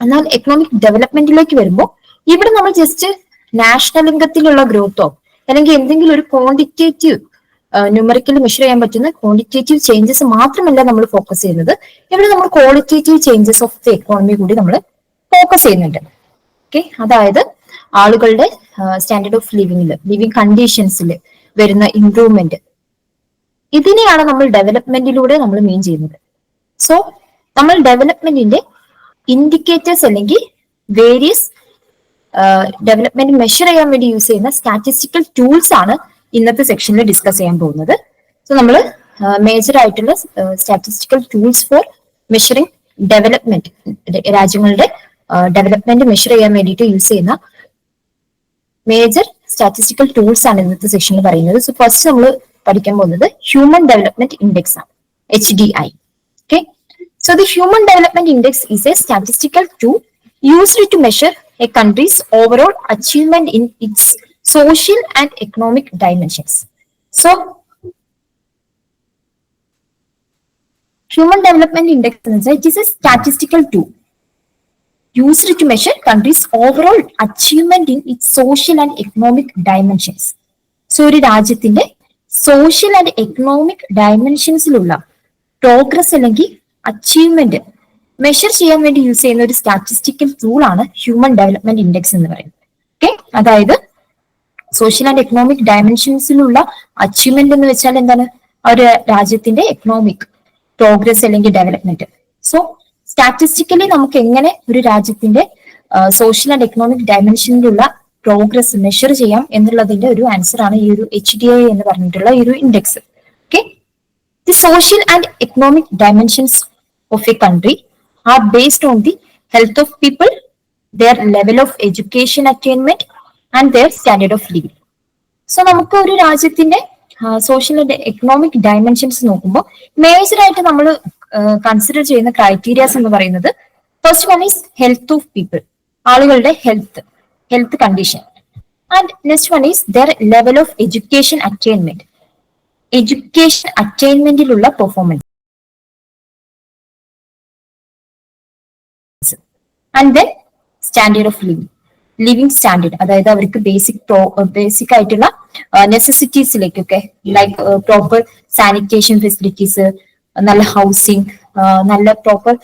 എന്നാൽ എക്കണോമിക് ഡെവലപ്മെന്റിലേക്ക് വരുമ്പോൾ ഇവിടെ നമ്മൾ ജസ്റ്റ് നാഷണൽ ഇൻകത്തിലുള്ള ഗ്രോത്തോ അല്ലെങ്കിൽ എന്തെങ്കിലും ഒരു ക്വാണ്ടിറ്റേറ്റീവ് ന്യൂമറിക്കലി മെഷർ ചെയ്യാൻ പറ്റുന്ന ക്വാണ്ടിറ്റേറ്റീവ് ചേഞ്ചസ് മാത്രമല്ല നമ്മൾ ഫോക്കസ് ചെയ്യുന്നത്. ഇവിടെ നമ്മൾ qualitative changes of the economy കൂടി നമ്മൾ ഫോക്കസ് ചെയ്യുന്നുണ്ട്. ഓക്കെ, അതായത് ആളുകളുടെ സ്റ്റാൻഡേർഡ് ഓഫ് ലിവിങ് കണ്ടീഷൻസിൽ വരുന്ന ഇംപ്രൂവ്മെന്റ്, ഇതിനെയാണ് നമ്മൾ ഡെവലപ്മെന്റിലൂടെ നമ്മൾ മീൻ ചെയ്യുന്നത്. സോ നമ്മൾ ഡെവലപ്മെന്റിന്റെ ഇൻഡിക്കേറ്റേഴ്സ് അല്ലെങ്കിൽ വേരിയസ് ഡെവലപ്മെന്റ് മെഷർ ചെയ്യാൻ വേണ്ടി യൂസ് ചെയ്യുന്ന സ്റ്റാറ്റിസ്റ്റിക്കൽ ടൂൾസ് ആണ് ഇന്നത്തെ സെക്ഷനിൽ ഡിസ്കസ് ചെയ്യാൻ പോകുന്നത്. സോ നമ്മൾ മേജർ ആയിട്ടുള്ള statistical tools for measuring development, രാജ്യങ്ങളുടെ ഡെവലപ്മെന്റ് മെഷർ ചെയ്യാൻ വേണ്ടിയിട്ട് യൂസ് ചെയ്യുന്ന മേജർ സ്റ്റാറ്റിസ്റ്റിക്കൽ ടൂൾസ് ആണ് ഇന്നത്തെ സെക്ഷനിൽ പറയുന്നത്. സോ ഫസ്റ്റ് നമ്മൾ പഠിക്കാൻ പോകുന്നത് ഹ്യൂമൻ ഡെവലപ്മെന്റ് ഇൻഡെക്സ് ആണ്, HDI. Okay, so the human development index is A statistical tool used to measure a country's overall achievement in its social and economic dimensions. So, Human Development Index it is a statistical tool used to measure country's overall achievement in its social and economic dimensions. So, ഒരു രാജ്യത്തിന്റെ social and economic ഡയമെൻഷൻസിലുള്ള progress അല്ലെങ്കിൽ achievement measure ചെയ്യാൻ വേണ്ടി use ചെയ്യുന്ന ഒരു statistical tool ആണ് human development index എന്ന് പറയുന്നത്. ഓക്കെ, അതായത് സോഷ്യൽ ആൻഡ് എക്കണോമിക് ഡയമെൻഷൻസിലുള്ള അച്ചീവ്മെന്റ് എന്ന് വെച്ചാൽ എന്താണ്? ഒരു രാജ്യത്തിന്റെ എക്കണോമിക് പ്രോഗ്രസ് അല്ലെങ്കിൽ ഡെവലപ്മെന്റ്. സോ സ്റ്റാറ്റിസ്റ്റിക്കലി നമുക്ക് എങ്ങനെ ഒരു രാജ്യത്തിന്റെ സോഷ്യൽ ആൻഡ് എക്കണോമിക് ഡയമെൻഷനിലുള്ള പ്രോഗ്രസ് മെഷർ ചെയ്യാം എന്നുള്ളതിന്റെ ഒരു ആൻസർ ആണ് ഈ ഒരു HDI എന്ന് പറഞ്ഞിട്ടുള്ള ഈ ഒരു index. Okay, the social and economic dimensions of A country are based on the health of people, their level of education attainment and their standard of living. So നമുക്ക് ഒരു രാജ്യത്തിന്റെ സോഷ്യൽ ആൻഡ് എക്കണോമിക് ഡയമെൻഷൻസ് നോക്കുമ്പോൾ major ആയിട്ട് നമ്മൾ consider ചെയ്യുന്ന criterias എന്ന് പറയുന്നത് first one is health of people, ആളുകളുടെ health condition. And next one is their level of education attainment, education അറ്റൈൻമെന്റിലുള്ള performance. And then standard of living standard, അതായത് അവർക്ക് ബേസിക് ആയിട്ടുള്ള നെസസിറ്റീസിലേക്കൊക്കെ ലൈക്ക് പ്രോപ്പർ സാനിറ്റേഷൻ ഫെസിലിറ്റീസ്, നല്ല housing, നല്ല proper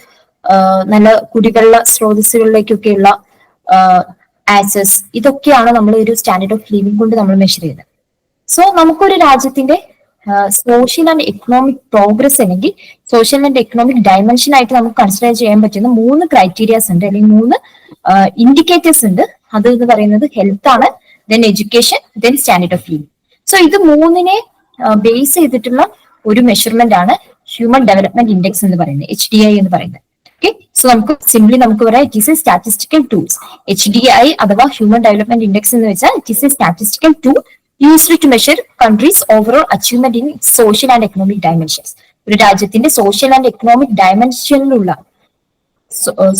നല്ല കുടിവെള്ള സ്രോതസ്സുകളിലേക്കൊക്കെയുള്ള ആക്സസ്, ഇതൊക്കെയാണ് നമ്മൾ ഒരു സ്റ്റാൻഡേർഡ് ഓഫ് ലിവിംഗ് കൊണ്ട് നമ്മൾ മെഷർ ചെയ്യുന്നത്. സോ നമുക്കൊരു രാജ്യത്തിന്റെ സോഷ്യൽ ആൻഡ് എക്കണോമിക് പ്രോഗ്രസ് അല്ലെങ്കിൽ സോഷ്യൽ ആൻഡ് എക്കണോമിക് ഡയമെൻഷൻ ആയിട്ട് നമുക്ക് കൺസിഡർ ചെയ്യാൻ പറ്റുന്ന 3 ക്രൈറ്റീരിയാസ് ഉണ്ട്, അല്ലെങ്കിൽ 3 ഇൻഡിക്കേറ്റേഴ്സ് ഉണ്ട്. അത് എന്ന് പറയുന്നത് ഹെൽത്ത് ആണ്, then education, then standard of living. So ഇത് 3നെ ബേസ് ചെയ്തിട്ടുള്ള ഒരു മെഷർമെന്റ് ആണ് ഹ്യൂമൻ ഡെവലപ്മെന്റ് ഇൻഡെക്സ് എന്ന് പറയുന്നത്, HDI എന്ന് പറയുന്നത്. ഓക്കെ, സോ നമുക്ക് സിംപ്ലി നമുക്ക് പറയാം it is A statistical tools. HDI അഥവാ ഹ്യൂമൻ ഡെവലപ്മെന്റ് ഇൻഡെക്സ് എന്ന് വെച്ചാൽ it is A statistical tool used to measure countries' overall achievement in social and economic dimensions. ഒരു രാജ്യത്തിന്റെ സോഷ്യൽ ആൻഡ് എക്കണോമിക് ഡയമെൻഷനിലുള്ള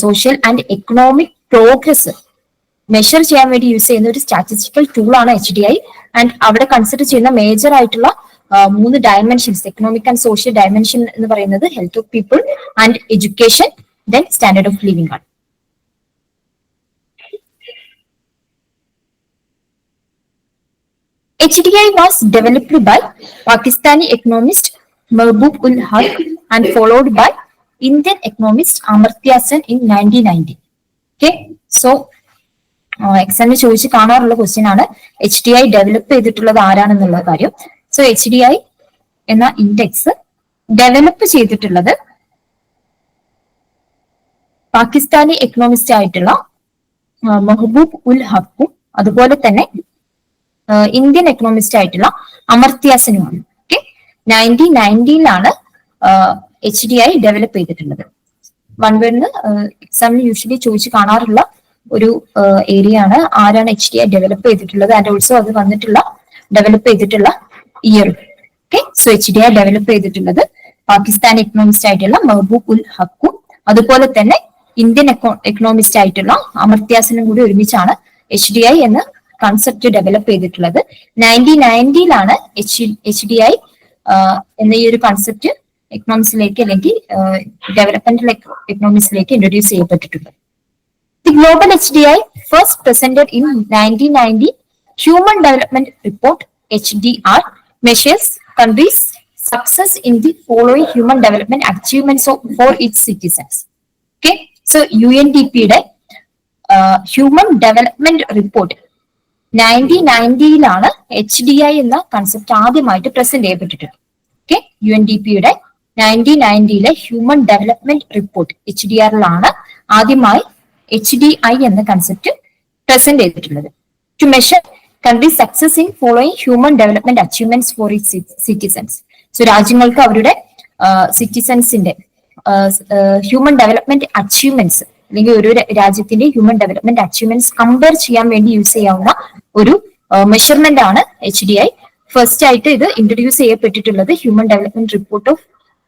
social and economic progress measure ചെയ്യാൻ വേണ്ടി use ചെയ്യുന്ന ഒരു സ്റ്റാറ്റിസ്റ്റിക്കൽ ടൂൾ ആണ് HDI. ആൻഡ് അവിടെ കൺസിഡർ ചെയ്യുന്ന മേജർ ആയിട്ടുള്ള 3 dimensions, economic and social dimension എന്ന് പറയുന്നത് health of people and education, then standard of living ആണ്. HDI was developed by Pakistani economist Mahbub ul Haq and followed by Indian economist Amartya Sen in 1990. Okay, so എക്സാമിന് ചോദിച്ച് കാണാറുള്ള question ആണ് HDI develop ചെയ്തിട്ടുള്ളത് ആരാണെന്നുള്ള കാര്യം. So HDI എന്ന index develop ചെയ്തിട്ടുള്ളത് Pakistani economist ആയിട്ടുള്ള മെഹബൂബ് ഉൽ ഹക്കും അതുപോലെ തന്നെ ഇന്ത്യൻ എക്കണോമിസ്റ്റ് ആയിട്ടുള്ള അമർത്യ സെനുമാണ്. ഓക്കെ, 1990 HDI ഡെവലപ്പ് ചെയ്തിട്ടുള്ളത്. വൺ വേർഡിന് എക്സാമിന് യൂഷ്വലി ചോദിച്ച് കാണാറുള്ള ഒരു ഏരിയ ആണ് ആരാണ് HDI ഡെവലപ്പ് ചെയ്തിട്ടുള്ളത് ആൻഡ് ഓൾസോ അത് വന്നിട്ടുള്ള ഡെവലപ്പ് ചെയ്തിട്ടുള്ള year. Okay, so HDI develop ചെയ്തിട്ടുള്ളത് പാകിസ്ഥാൻ എക്കണോമിസ്റ്റ് ആയിട്ടുള്ള മെഹബൂബ് ഉൽ ഹക്കും അതുപോലെ തന്നെ ഇന്ത്യൻ എക്കണോമിസ്റ്റ് ആയിട്ടുള്ള അമർത്യ സെനും കൂടി ഒരുമിച്ചാണ് HDI എന്ന കൺസെപ്റ്റ് ഡെവലപ്പ് ചെയ്തിട്ടുള്ളത്. 1990 HDI എന്ന ഈ ഒരു കൺസെപ്റ്റ് എക്കണോമിക്സിലേക്ക് അല്ലെങ്കിൽ ഡെവലപ്മെന്റൽ എക്കണോമിക്സിലേക്ക് ഇൻട്രൊഡ്യൂസ് ചെയ്യപ്പെട്ടിട്ടുള്ളത്. The global HDI first presented in 1990 Human Development Report HDR measures countries' success in the following human development achievements for its citizens. Okay, so UNDP-യുടെ ഹ്യൂമൻ ഡെവലപ്മെന്റ് റിപ്പോർട്ട് 1990-ലാണ് HDI എന്ന concept ആദ്യമായിട്ട് present ചെയ്യപ്പെട്ടിട്ടുണ്ട്. Okay, UNDP-യുടെ 1990-ലെ human development report HDR-ലാണ് ആദ്യമായി HDI എന്ന കൺസെപ്റ്റ് പ്രസന്റ് ചെയ്തിട്ടുള്ളത്. To measure country success in following human development achievements for its citizens. So രാജ്യങ്ങൾക്ക് അവരുടെ സിറ്റിസൺസിന്റെ ഹ്യൂമൻ ഡെവലപ്മെന്റ് അച്ചീവ്മെന്റ്സ് അല്ലെങ്കിൽ ഒരു രാജ്യത്തിന്റെ ഹ്യൂമൻ ഡെവലപ്മെന്റ് അച്ചീവ്മെന്റ്സ് കമ്പയർ ചെയ്യാൻ വേണ്ടി യൂസ് ചെയ്യാവുന്ന ഒരു മെഷർമെന്റ് ആണ് HDI. ഫസ്റ്റ് ആയിട്ട് ഇത് ഇൻട്രൊഡ്യൂസ് ചെയ്യപ്പെട്ടിട്ടുള്ളത് ഹ്യൂമൻ ഡെവലപ്മെന്റ് റിപ്പോർട്ട് ഓഫ്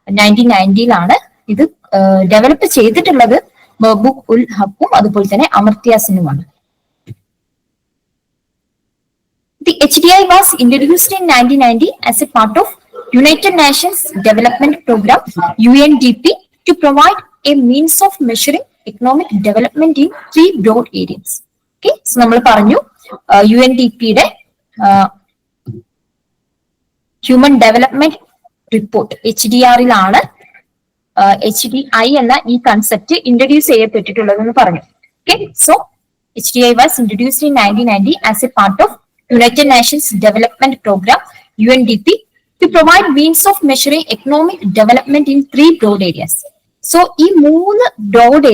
1990-ലാണ്. ഇത് ഡെവലപ്പ് ചെയ്തിട്ടുള്ളത് മെഹബൂബ് ഉൽ ഹക്കും അതുപോലെ തന്നെ അമർത്യ സെനുമാണ്. The HDI was introduced in 1990 as a part of United Nations Development Program UNDP to provide a means of measuring economic development in 3 broad areas. Okay, so നമ്മൾ പറഞ്ഞു UNDP-യുടെ human development report HDR-ലാണ് HDI എന്ന ഈ concept introduce ചെയ്യപ്പെട്ടിട്ടുള്ളതെന്ന് പറഞ്ഞു. Okay, so HDI was introduced in 1990 as a part of United Nations Development Program UNDP to provide means of measuring economic development in 3 broad areas. So ഈ 3 broad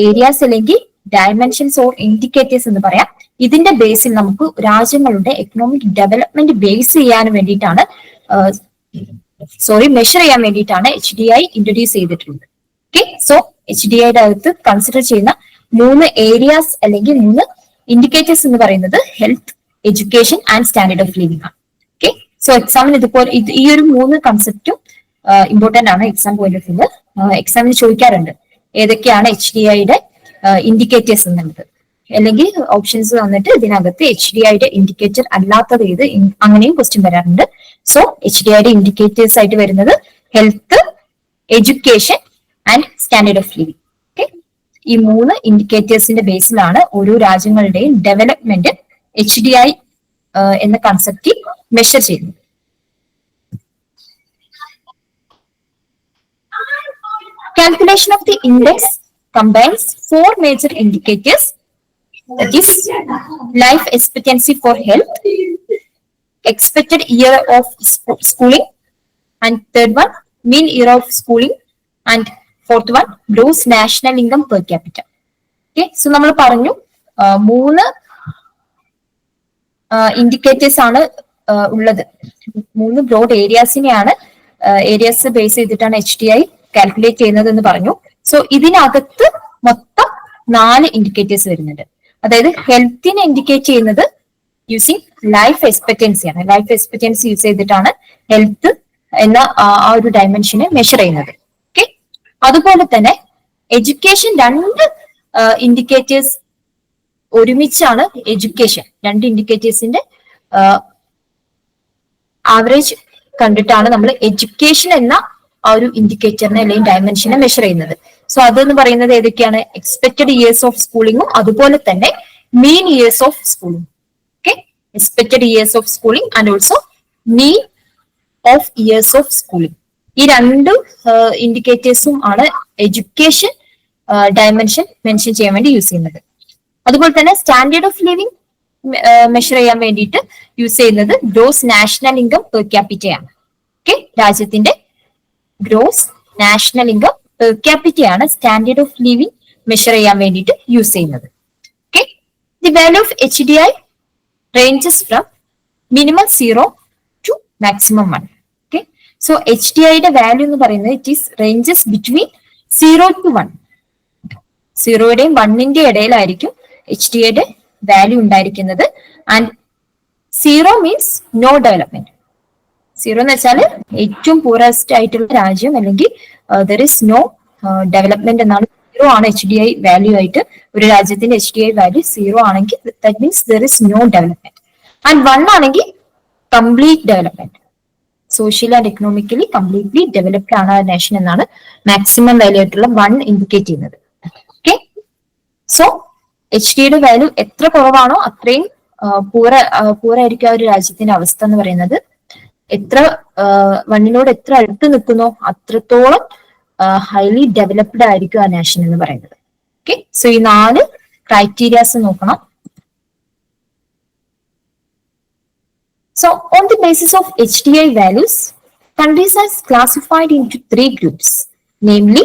areas അല്ലെങ്കിൽ dimensions or indicators എന്ന് പറയാം. ഇതിന്റെ ബേസിൽ നമുക്ക് രാജ്യങ്ങളുടെ economic development base ചെയ്യാൻ വേണ്ടിയിട്ടാണ് measure ചെയ്യാൻ വേണ്ടിയിട്ടാണ് HDI ഇൻട്രൊഡ്യൂസ് ചെയ്തിട്ടുള്ളത്. ഓക്കെ, സോ HDI-യുടെ അകത്ത് കൺസിഡർ ചെയ്യുന്ന 3 ഏരിയാസ് അല്ലെങ്കിൽ 3 ഇൻഡിക്കേറ്റേഴ്സ് എന്ന് പറയുന്നത് health, education and standard of living ആണ്. ഓക്കെ, സോ എക്സാമിന് ഇതുപോലെ ഈ ഒരു 3 കൺസെപ്റ്റും ഇമ്പോർട്ടന്റ് ആണ്. എക്സാം പോയിന്റ് ഓഫ് വ്യൂ എക്സാമിന് ചോദിക്കാറുണ്ട് ഏതൊക്കെയാണ് HDI-യുടെ ഇൻഡിക്കേറ്റേഴ്സ് എന്നുള്ളത്, അല്ലെങ്കിൽ ഓപ്ഷൻസ് വന്നിട്ട് ഇതിനകത്ത് HDI-യുടെ ഇൻഡിക്കേറ്റർ അല്ലാത്തത് ഏത്, അങ്ങനെയും ക്വസ്റ്റ്യൻ വരാറുണ്ട്. സോ HDI-യുടെ ഇൻഡിക്കേറ്റേഴ്സ് ആയിട്ട് വരുന്നത് health, education and standard of living. Okay, ഈ 3 ഇൻഡിക്കേറ്റേഴ്സിന്റെ ബേസിലാണ് ഓരോ രാജ്യങ്ങളുടെയും ഡെവലപ്മെന്റ് HDI എന്ന കൺസെപ്റ്റ് മെഷർ ചെയ്യുന്നത്. Calculation of the index combines 4 major indicators, that is life expectancy for health, expected year of schooling, and third one mean year of schooling, and fourth one gross national income per capita. Okay, so നമ്മൾ പറഞ്ഞു 3 indicators ആണ് ഉള്ളത്. 3 broad areas base ചെയ്തിട്ടാണ് HDI calculate ചെയ്യുന്നത് എന്ന് പറഞ്ഞു. So ഇതിനകത്ത് മൊത്തം 4 ഇൻഡിക്കേറ്റേഴ്സ് വരുന്നുണ്ട്. അതായത് ഹെൽത്തിനെ ഇൻഡിക്കേറ്റ് ചെയ്യുന്നത് യൂസിങ് ലൈഫ് എക്സ്പെക്ടൻസി ആണ്. ലൈഫ് എക്സ്പെക്ടൻസി യൂസ് ചെയ്തിട്ടാണ് ഹെൽത്ത് എന്ന ആ ഒരു ഡയമെൻഷനെ മെഷർ ചെയ്യുന്നത്. ഓക്കെ, അതുപോലെ തന്നെ എഡ്യൂക്കേഷൻ 2 ഇൻഡിക്കേറ്റേഴ്സ് ഒരുമിച്ചാണ്. എഡ്യൂക്കേഷൻ 2 ഇൻഡിക്കേറ്റേഴ്സിന്റെ ആവറേജ് കണ്ടിട്ടാണ് നമ്മൾ എഡ്യൂക്കേഷൻ എന്ന ആ ഒരു ഇൻഡിക്കേറ്ററിനെ അല്ലെങ്കിൽ ഡയമെൻഷനെ മെഷർ ചെയ്യുന്നത്. സോ അതെന്ന് പറയുന്നത് ഏതൊക്കെയാണ്? എക്സ്പെക്ടഡ് ഇയേഴ്സ് ഓഫ് സ്കൂളിങ്ങും അതുപോലെ തന്നെ mean years of schooling. Okay, expected years of schooling and also mean of years of schooling. ഈ 2 ഇൻഡിക്കേറ്റേഴ്സും ആണ് എഡ്യൂക്കേഷൻ ഡയമെൻഷൻ മെൻഷൻ ചെയ്യാൻ വേണ്ടി യൂസ് ചെയ്യുന്നത്. അതുപോലെ തന്നെ സ്റ്റാൻഡേർഡ് ഓഫ് ലിവിംഗ് മെഷർ ചെയ്യാൻ വേണ്ടിയിട്ട് യൂസ് ചെയ്യുന്നത് ഗ്രോസ് നാഷണൽ ഇൻകം പെർ ക്യാപിറ്റയാണ്. ഓക്കെ, രാജ്യത്തിന്റെ ഗ്രോസ് നാഷണൽ ഇൻകം പെർ ക്യാപിറ്റയാണ് സ്റ്റാൻഡേർഡ് ഓഫ് ലിവിംഗ് മെഷർ ചെയ്യാൻ വേണ്ടിയിട്ട് യൂസ് ചെയ്യുന്നത്. Okay, the value of HDI ranges from minimum 0 to maximum 1. Okay, so HDI-യുടെ വാല്യൂ എന്ന് പറയുന്നത് it is ranges between 0 to 1. 0യുടെയും 1ന്റെയും ഇടയിലായിരിക്കും HDI-യുടെ വാല്യൂ ഉണ്ടായിരിക്കുന്നത്. And 0 means no development. 0 എന്ന് വെച്ചാൽ ഏറ്റവും പൂറസ്റ്റ് ആയിട്ടുള്ള രാജ്യം അല്ലെങ്കിൽ ദർ ഇസ് നോ ഡെവലപ്മെന്റ് എന്നാണ്. 0 ആണ് HDI വാല്യൂ ആയിട്ട്. ഒരു രാജ്യത്തിന്റെ HDI വാല്യൂ 0 ആണെങ്കിൽ that means there is no development. And 1 ആണെങ്കിൽ complete development. Social and economically completely developed ആണ് ആ നേഷൻ എന്നാണ് മാക്സിമം വാല്യൂ ആയിട്ടുള്ള 1 ഇൻഡിക്കേറ്റ് ചെയ്യുന്നത്. സോ HDAയുടെ വാല്യൂ എത്ര കുറവാണോ അത്രയും പൂരായിരിക്കും ആ ഒരു രാജ്യത്തിന്റെ അവസ്ഥ എന്ന് പറയുന്നത്. എത്ര വണ്ണിനോട് എത്ര അടുത്ത് നിൽക്കുന്നോ അത്രത്തോളം ഹൈലി ഡെവലപ്ഡ് ആയിരിക്കും ആ നാഷൻ എന്ന് പറയുന്നത്. ഓക്കെ, സോ ഈ 4 ക്രൈറ്റീരിയാസ് നോക്കണം. So on the basis of HDI values, countries are classified into 3 groups, namely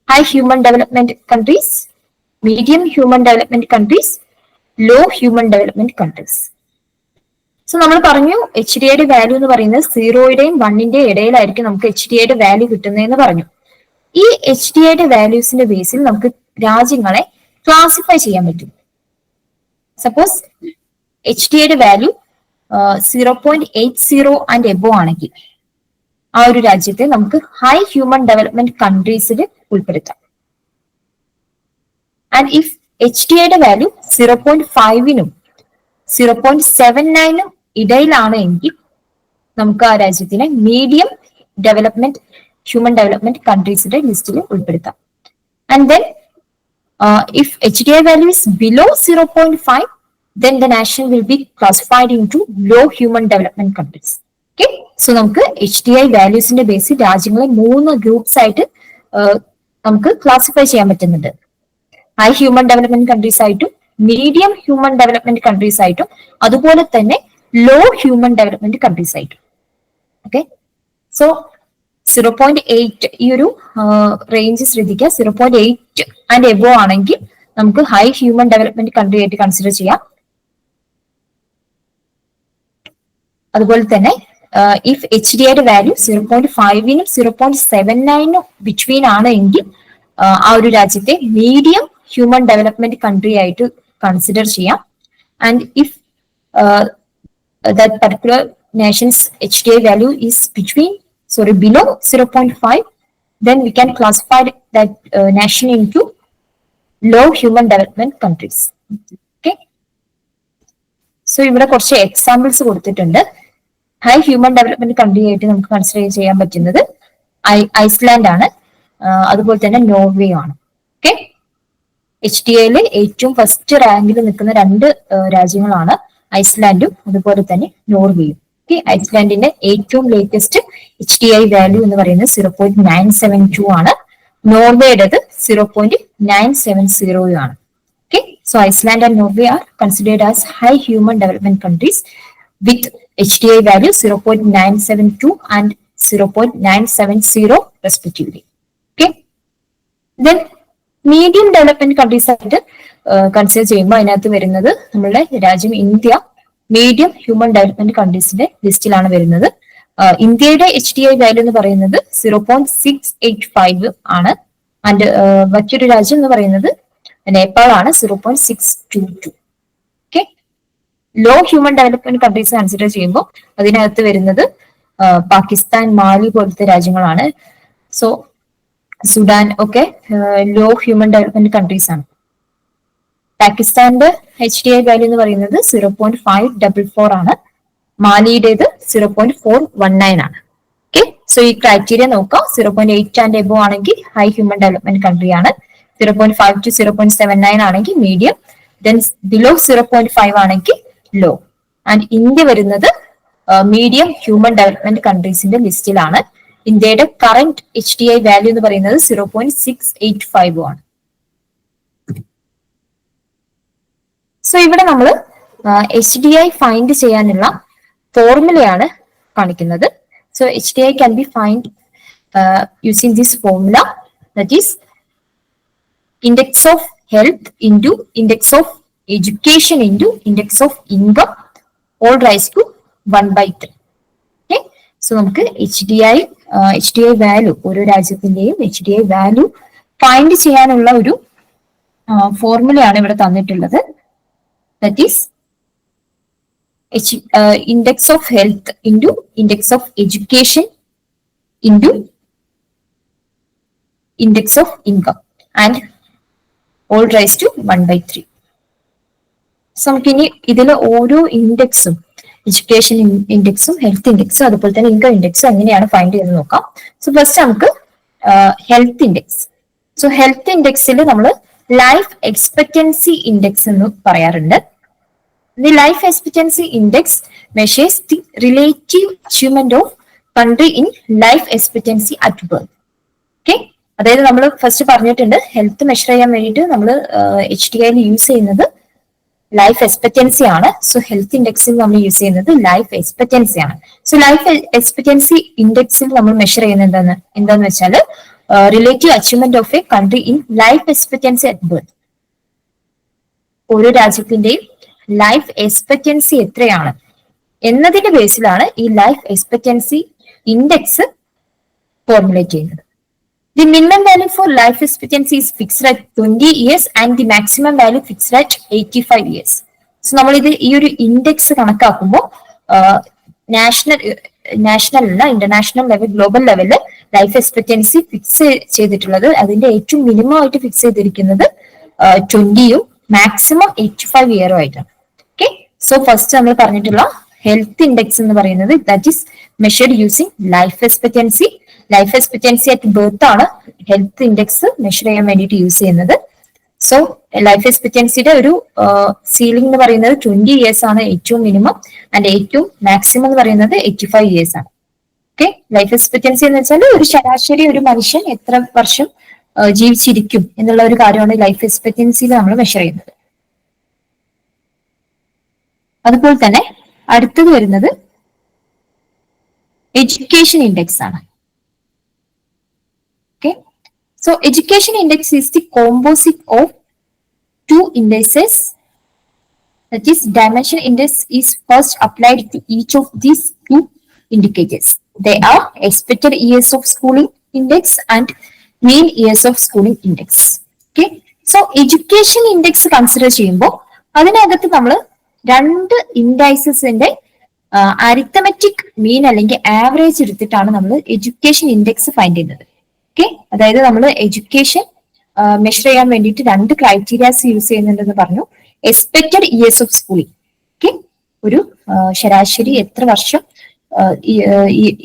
high human development countries, medium human development countries, low human development countries. So നമ്മൾ പറഞ്ഞു HDIയുടെ value എന്ന് പറയുന്നത് 0യുടെയും 1ന്റെയും ഇടയിലായിരിക്കും നമുക്ക് HDIയുടെ വാല്യൂ കിട്ടുന്നതെന്ന് പറഞ്ഞു. ഈ HDIയുടെ വാല്യൂസിന്റെ ബേസിൽ നമുക്ക് രാജ്യങ്ങളെ ക്ലാസിഫൈ ചെയ്യാൻ പറ്റും. സപ്പോസ് HDIയുടെ വാല്യൂ 0.80 ആൻഡ് എബോ ആണെങ്കിൽ ആ ഒരു രാജ്യത്തെ നമുക്ക് ഹൈ ഹ്യൂമൻ ഡെവലപ്മെന്റ് കൺട്രീസിൽ ഉൾപ്പെടുത്താം. ആൻഡ് ഇഫ് HDIയുടെ വാല്യൂ 0.5നും 0.79നും ഇടയിലാണ് എങ്കിൽ നമുക്ക് ആ രാജ്യത്തിനെ മീഡിയം ഡെവലപ്മെന്റ് ഹ്യൂമൻ ഡെവലപ്മെന്റ് കൺട്രീസിന്റെ ലിസ്റ്റിൽ ഉൾപ്പെടുത്താം. And then if HDI value is below 0.5, then the nation will be classified into low human development countries. Okay, so നമുക്ക് HDI വാല്യൂസിന്റെ ബേസിൽ രാജ്യങ്ങളെ 3 groups ആയിട്ട് നമുക്ക് ക്ലാസിഫൈ ചെയ്യാൻ പറ്റുന്നുണ്ട്. ഹൈ ഹ്യൂമൻ ഡെവലപ്മെന്റ് കൺട്രീസ് ആയിട്ടും medium human development countries ആയിട്ടും അതുപോലെ തന്നെ ലോ ഹ്യൂമൻ ഡെവലപ്മെന്റ് കൺട്രീസ് ആയിട്ടും. ഓക്കെ, സോ 0.8 ഈ ഒരു റേഞ്ച് ശ്രദ്ധിക്കുക. 0.8 ആൻഡ് എബോ ആണെങ്കിൽ നമുക്ക് ഹൈ ഹ്യൂമൻ ഡെവലപ്മെന്റ് കൺട്രി ആയിട്ട് കൺസിഡർ ചെയ്യാം. അതുപോലെ തന്നെ ഇഫ് HDIയുടെ വാല്യൂ 0.5നും 0.79നും ബിറ്റ്വീൻ ആണ് എങ്കിൽ ആ ഒരു രാജ്യത്തെ മീഡിയം ഹ്യൂമൻ ഡെവലപ്മെന്റ് കൺട്രി ആയിട്ട് കൺസിഡർ ചെയ്യാം. And if that particular nation's HDI value is below 0.5, then we can classify that nation into low human development countries. Okay, so ഇവിടെ കുറച്ച് എക്സാമ്പിൾസ് കൊടുത്തിട്ടുണ്ട്. ഹൈ ഹ്യൂമൻ ഡെവലപ്മെന്റ് കൺട്രി ആയിട്ട് നമുക്ക് consider ചെയ്യാൻ പറ്റുന്നത് Iceland ആണ്, അതുപോലെ തന്നെ നോർവേ ആണ്. ഓക്കെ, HDIയിൽ ഏറ്റവും ഫസ്റ്റ് റാങ്കിൽ നിൽക്കുന്ന 2 രാജ്യങ്ങളാണ് ഐസ്ലാൻഡും അതുപോലെ തന്നെ നോർവേയും. ഓക്കെ, ഐസ്ലാൻഡിന്റെ ഏറ്റവും ലേറ്റസ്റ്റ് HDI വാല്യൂ എന്ന് പറയുന്നത് 0.972 ആണ്. നോർവേയുടേത് 0.970 ആണ്. Okay, so Iceland and Norway are considered as high human development countries with HDI value 0.972 and 0.970 respectively. Okay, then medium development countries ആയിട്ട് കൺസിഡർ ചെയ്യുമ്പോൾ അതിനകത്ത് വരുന്നത് നമ്മളുടെ രാജ്യം ഇന്ത്യ മീഡിയം ഹ്യൂമൻ ഡെവലപ്മെന്റ് കൺട്രീസിന്റെ ലിസ്റ്റിലാണ് വരുന്നത്. ഇന്ത്യയുടെ HDI വാല്യൂ എന്ന് പറയുന്നത് 0.685 ആണ്. ആൻഡ് മറ്റൊരു രാജ്യം എന്ന് പറയുന്നത് നേപ്പാൾ ആണ്, 0.622. Okay, low human development countries consider ചെയ്യുമ്പോൾ അതിനകത്ത് വരുന്നത് പാകിസ്ഥാൻ, മാലി പോലത്തെ രാജ്യങ്ങളാണ്. സോ സുഡാൻ ഒക്കെ ലോ ഹ്യൂമൻ ഡെവലപ്മെന്റ് കൺട്രീസ് ആണ്. പാകിസ്ഥാന്റെ HDI വാല്യൂ എന്ന് പറയുന്നത് 0.544 ആണ്. മാലിയുടേത് 0.419 ആണ്. ഓക്കെ, സോ ഈ ക്രൈറ്റീരിയ നോക്കാം. 0.8 ആൻഡ് എബോ ആണെങ്കിൽ ഹൈ ഹ്യൂമൻ ഡെവലപ്മെന്റ് കൺട്രി ആണ്. 0.5 to 0.79 ആണെങ്കിൽ മീഡിയം, ദെൻ ബിലോ 0.5 ആണെങ്കിൽ ലോ. ആൻഡ് ഇന്ത്യ വരുന്നത് മീഡിയം ഹ്യൂമൻ ഡെവലപ്മെന്റ് കൺട്രീസിന്റെ ലിസ്റ്റിലാണ്. ഇന്ത്യയുടെ കറന്റ് HDI വാല്യൂ എന്ന് പറയുന്നത് 0.685 ആണ്. സോ ഇവിടെ നമ്മൾ HDI ഫൈൻഡ് ചെയ്യാനുള്ള ഫോർമുലയാണ് കാണിക്കുന്നത്. So HDI can be find using this formula, that is index of health into index of education into index of income all raise to 1/3. Okay, so നമുക്ക് HDI value ഓരോ രാജ്യത്തിന്റെയും HDI value find ചെയ്യാനുള്ള ഒരു ഫോർമുലയാണ് ഇവിടെ തന്നിട്ടുള്ളത്. That is index of health into index of education into index of income and all rise to 1/3. So നമുക്കിനി ഇതിലെ ഓരോ ഇൻഡെക്സും, എഡ്യൂക്കേഷൻ ഇൻഡെക്സും ഹെൽത്ത് ഇൻഡെക്സും അതുപോലെ തന്നെ ഇൻകം ഇൻഡെക്സും എങ്ങനെയാണ് ഫൈൻഡ് ചെയ്ത് നോക്കാം. സോ ഫസ്റ്റ് നമുക്ക് ഹെൽത്ത് ഇൻഡെക്സ്. സോ ഹെൽത്ത് ഇൻഡെക്സിൽ നമ്മൾ ലൈഫ് എക്സ്പെക്ടൻസി ഇൻഡെക്സ് എന്ന് പറയാറുണ്ട്. The life expectancy index measures the relative achievement of country in life expectancy at birth. Okay, അതായത് നമ്മൾ ഫസ്റ്റ് പറഞ്ഞിട്ടുണ്ട് ഹെൽത്ത് മെഷർ ചെയ്യാൻ വേണ്ടിയിട്ട് നമ്മൾ HDI യൂസ് ചെയ്യുന്നത് ലൈഫ് എക്സ്പെക്ടൻസി ആണ്. സോ ഹെൽത്ത് ഇൻഡെക്സിൽ നമ്മൾ യൂസ് ചെയ്യുന്നത് ലൈഫ് എക്സ്പെക്ടൻസി ആണ്. സോ ലൈഫ് എക്സ്പെക്ടൻസി ഇൻഡെക്സിൽ നമ്മൾ മെഷർ ചെയ്യുന്നത് എന്താന്ന് വെച്ചാൽ relative achievement of A country in life expectancy at birth. ഓരോ രാജ്യത്തിന്റെയും ലൈഫ് എക്സ്പെക്ടൻസി എത്രയാണ് എന്നതിന്റെ ബേസിലാണ് ഈ ലൈഫ് എക്സ്പെക്ടൻസി ഇൻഡെക്സ് ഫോർമുലേറ്റ് ചെയ്യുന്നത്. The minimum value for life expectancy is fixed at 20 years and the maximum value fixed at 85 years. So നമ്മൾ ഇത് ഈ ഒരു ഇൻഡെക്സ് കണക്കാക്കുമ്പോൾ നാഷണൽ അല്ല, ഇന്റർനാഷണൽ ലെവൽ, ഗ്ലോബൽ ലെവലിൽ ലൈഫ് എക്സ്പെക്ടൻസി ഫിക്സ് ചെയ്തിട്ടുള്ളത് അതിന്റെ ഏറ്റവും മിനിമം ആയിട്ട് ഫിക്സ് ചെയ്തിരിക്കുന്നത് 20യും മാക്സിമം 85 ഇയറും ആയിട്ടാണ്. ഓക്കെ, സോ ഫസ്റ്റ് നമ്മൾ പറഞ്ഞിട്ടുള്ള ഹെൽത്ത് ഇൻഡെക്സ് എന്ന് പറയുന്നത് that is measured using life expectancy. Life expectancy at birth ആണ് ഹെൽത്ത് ഇൻഡെക്സ് മെഷർ ചെയ്യാൻ വേണ്ടിയിട്ട് യൂസ് ചെയ്യുന്നത്. സോ ലൈഫ് എക്സ്പെക്ടൻസിയുടെ ഒരു സീലിംഗ് എന്ന് പറയുന്നത് 20 ഇയേഴ്സ് ആണ് ഏറ്റവും മിനിമം, ആൻഡ് ഏറ്റവും മാക്സിമം എന്ന് പറയുന്നത് 85 ഇയേഴ്സ് ആണ്. ഓക്കെ, ലൈഫ് എക്സ്പെക്ടൻസി എന്ന് വെച്ചാൽ ഒരു ശരാശരി ഒരു മനുഷ്യൻ എത്ര വർഷം ജീവിച്ചിരിക്കും എന്നുള്ള ഒരു കാര്യമാണ് ലൈഫ് എക്സ്പെക്ടൻസിയിൽ നമ്മൾ മെഷർ ചെയ്യുന്നത്. അതുപോലെ തന്നെ അടുത്തത് വരുന്നത് എഡ്യൂക്കേഷൻ ഇൻഡെക്സ് ആണ്. Okay, so education index is the composite of two indices. That is, dimension index is first applied to each of these two indicators. They are expected years of schooling index and mean years of schooling index. Okay, so education index consider ചെയ്യുമ്പോൾ അതിനകത്ത് നമ്മൾ രണ്ട് ഇൻഡൈസസിന്റെ arithmetic mean അല്ലെങ്കിൽ average എടുത്തിട്ടാണ് നമ്മൾ education index find ചെയ്യുന്നത്. Okay, അതായത് നമ്മൾ എഡ്യൂക്കേഷൻ മെഷർ ചെയ്യാൻ വേണ്ടിയിട്ട് രണ്ട് ക്രൈറ്റീരിയാസ് യൂസ് ചെയ്യുന്നുണ്ടെന്ന് പറഞ്ഞു. Expected years of schooling, okay, ഒരു ശരാശരി എത്ര വർഷം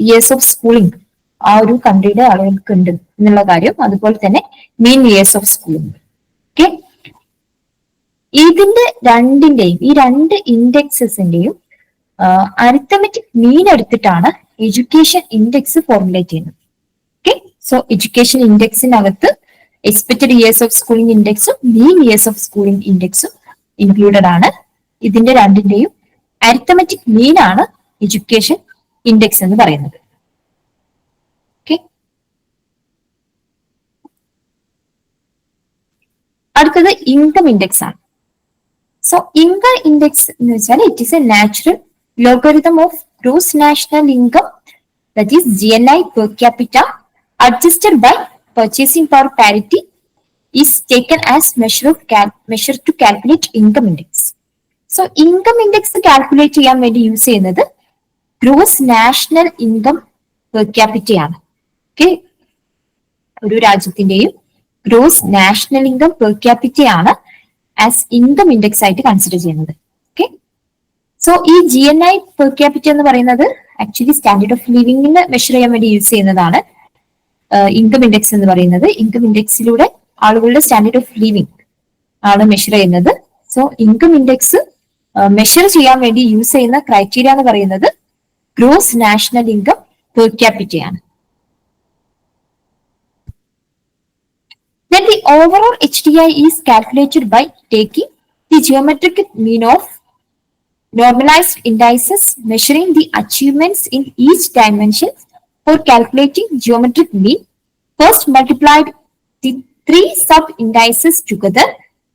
ഇയേഴ്സ് ഓഫ് സ്കൂളിംഗ് ആ ഒരു കൺട്രിയുടെ ആളുകൾക്ക് ഉണ്ട് എന്നുള്ള കാര്യം, അതുപോലെ തന്നെ mean years of schooling. Okay, ഇതിന്റെ രണ്ടിന്റെയും ഈ രണ്ട് ഇൻഡെക്സസിന്റെയും അരിത്തമെറ്റിക് മീൻ എടുത്തിട്ടാണ് എഡ്യൂക്കേഷൻ ഇൻഡെക്സ് ഫോർമുലേറ്റ് ചെയ്യുന്നത്. ഓക്കെ, സോ എഡ്യൂക്കേഷൻ ഇൻഡെക്സിനകത്ത് എക്സ്പെക്റ്റഡ് ഇയേഴ്സ് ഓഫ് സ്കൂളിംഗ് ഇൻഡെക്സും മീൻ ഇയേഴ്സ് ഓഫ് സ്കൂളിംഗ് ഇൻഡെക്സും ഇൻക്ലൂഡഡ് ആണ്. ഇതിന്റെ രണ്ടിന്റെയും അരിത്തമെറ്റിക് മീൻ ആണ് എഡ്യൂക്കേഷൻ ഇൻഡെക്സ് എന്ന് പറയുന്നത്. ഓക്കെ, അടുത്തത് ഇൻകം ഇൻഡെക്സ് ആണ്. സോ ഇൻകം ഇൻഡെക്സ് എന്ന് വെച്ചാൽ it is A natural logarithm of gross national income, that is GNI per capita, adjusted by purchasing power parity, is taken as measure to calculate income index. So income index calculate ചെയ്യാൻ വേണ്ടി use ചെയ്യുന്നത് gross national income per capita ആണ്. Okay, ഒരു രാജ്യത്തിന്റെയും gross national income per capita ആണ് as income index ആയിട്ട് consider ചെയ്യുന്നത്. Okay, so ഈ GNI പെർ ക്യാപിറ്റ എന്ന് പറയുന്നത് ആക്ച്വലി സ്റ്റാൻഡേർഡ് ഓഫ് ലിവിംഗിന് മെഷർ ചെയ്യാൻ വേണ്ടി യൂസ് ചെയ്യുന്നതാണ് ഇൻകം ഇൻഡെക്സ് എന്ന് പറയുന്നത്. ഇൻകം ഇൻഡെക്സിലൂടെ ആളുകളുടെ സ്റ്റാൻഡേർഡ് ഓഫ് ലിവിംഗ് ആണ് മെഷർ ചെയ്യുന്നത്. സോ ഇൻകം ഇൻഡെക്സ് മെഷർ ചെയ്യാൻ വേണ്ടി യൂസ് ചെയ്യുന്ന ക്രൈറ്റീരിയ എന്ന് പറയുന്നത് ഗ്രോസ് നാഷണൽ ഇൻകം പെർ ക്യാപിറ്റയാണ്. Then the overall HDI is calculated by taking the geometric mean of normalized indices measuring the achievements in each dimension. For calculating geometric mean, first multiplied the three sub indices together,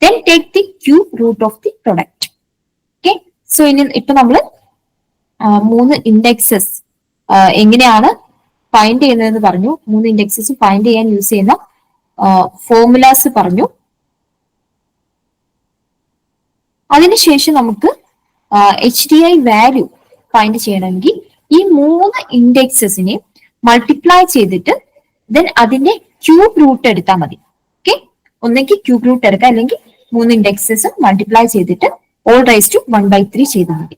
then take the cube root of the product. Okay, so ഇപ്പൊ നമ്മൾ മൂന്ന് indexes എങ്ങനെയാണ് find ചെയ്യുന്നതെന്ന് പറഞ്ഞു. മൂന്ന് indexes find ചെയ്യാൻ use ചെയ്യുന്ന formulas പറഞ്ഞു. അതിനുശേഷം നമുക്ക് HDI വാല്യൂ ഫൈൻഡ് ചെയ്യണമെങ്കിൽ ഈ മൂന്ന് ഇൻഡെക്സസിനെ മൾട്ടിപ്ലൈ ചെയ്തിട്ട് ദെൻ അതിന്റെ ക്യൂബ് റൂട്ട് എടുത്താൽ മതി. ഓക്കെ, ഒന്നെങ്കിൽ ക്യൂബ് റൂട്ട് എടുക്കാം, അല്ലെങ്കിൽ മൂന്ന് ഇൻഡെക്സസും മൾട്ടിപ്ലൈ ചെയ്തിട്ട് ഓൾ റൈസ് ടു 1/3 ചെയ്താൽ മതി.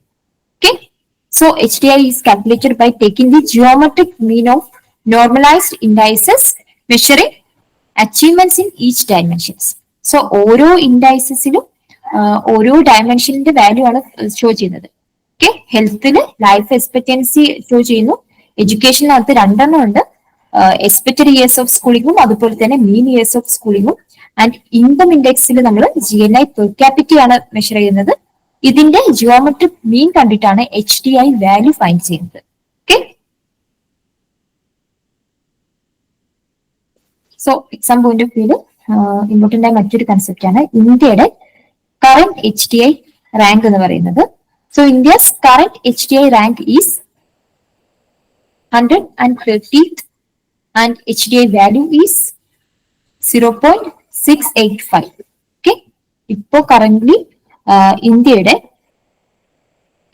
Okay, so HDI is calculated by taking the geometric mean of normalized indices measuring achievements in each dimensions. So ഓരോ ഇൻഡൈസസിലും ഓരോ ഡയമെൻഷനിന്റെ വാല്യൂ ആണ് ഷോ ചെയ്യുന്നത്. ഓക്കെ, ഹെൽത്തിന് ലൈഫ് എക്സ്പെക്ടൻസി ഷോ ചെയ്യുന്നു. എഡ്യൂക്കേഷനകത്ത് രണ്ടെണ്ണം ഉണ്ട്, എക്സ്പെക്ടഡ് ഇയേഴ്സ് ഓഫ് സ്കൂളിങ്ങും അതുപോലെ തന്നെ മീൻ ഇയേഴ്സ് ഓഫ് സ്കൂളിങ്ങും. ആൻഡ് ഇൻകം ഇൻഡെക്സിൽ നമ്മൾ GNI പെർ ക്യാപിറ്റ ആണ് മെഷർ ചെയ്യുന്നത്. ഇതിന്റെ ജിയോമെട്രിക് മീൻ കണ്ടിട്ടാണ് HDI വാല്യൂ ഫൈൻഡ് ചെയ്യുന്നത്. Okay, so exam point of view important ആയ മറ്റൊരു കൺസെപ്റ്റ് ആണ് ഇന്ത്യയുടെ കറന്റ് HDI റാങ്ക് എന്ന് പറയുന്നത്. So India's current HDI rank is 130th and HDI value is 0.685. Okay, ഇപ്പോ കറന്റ് ഇന്ത്യയുടെ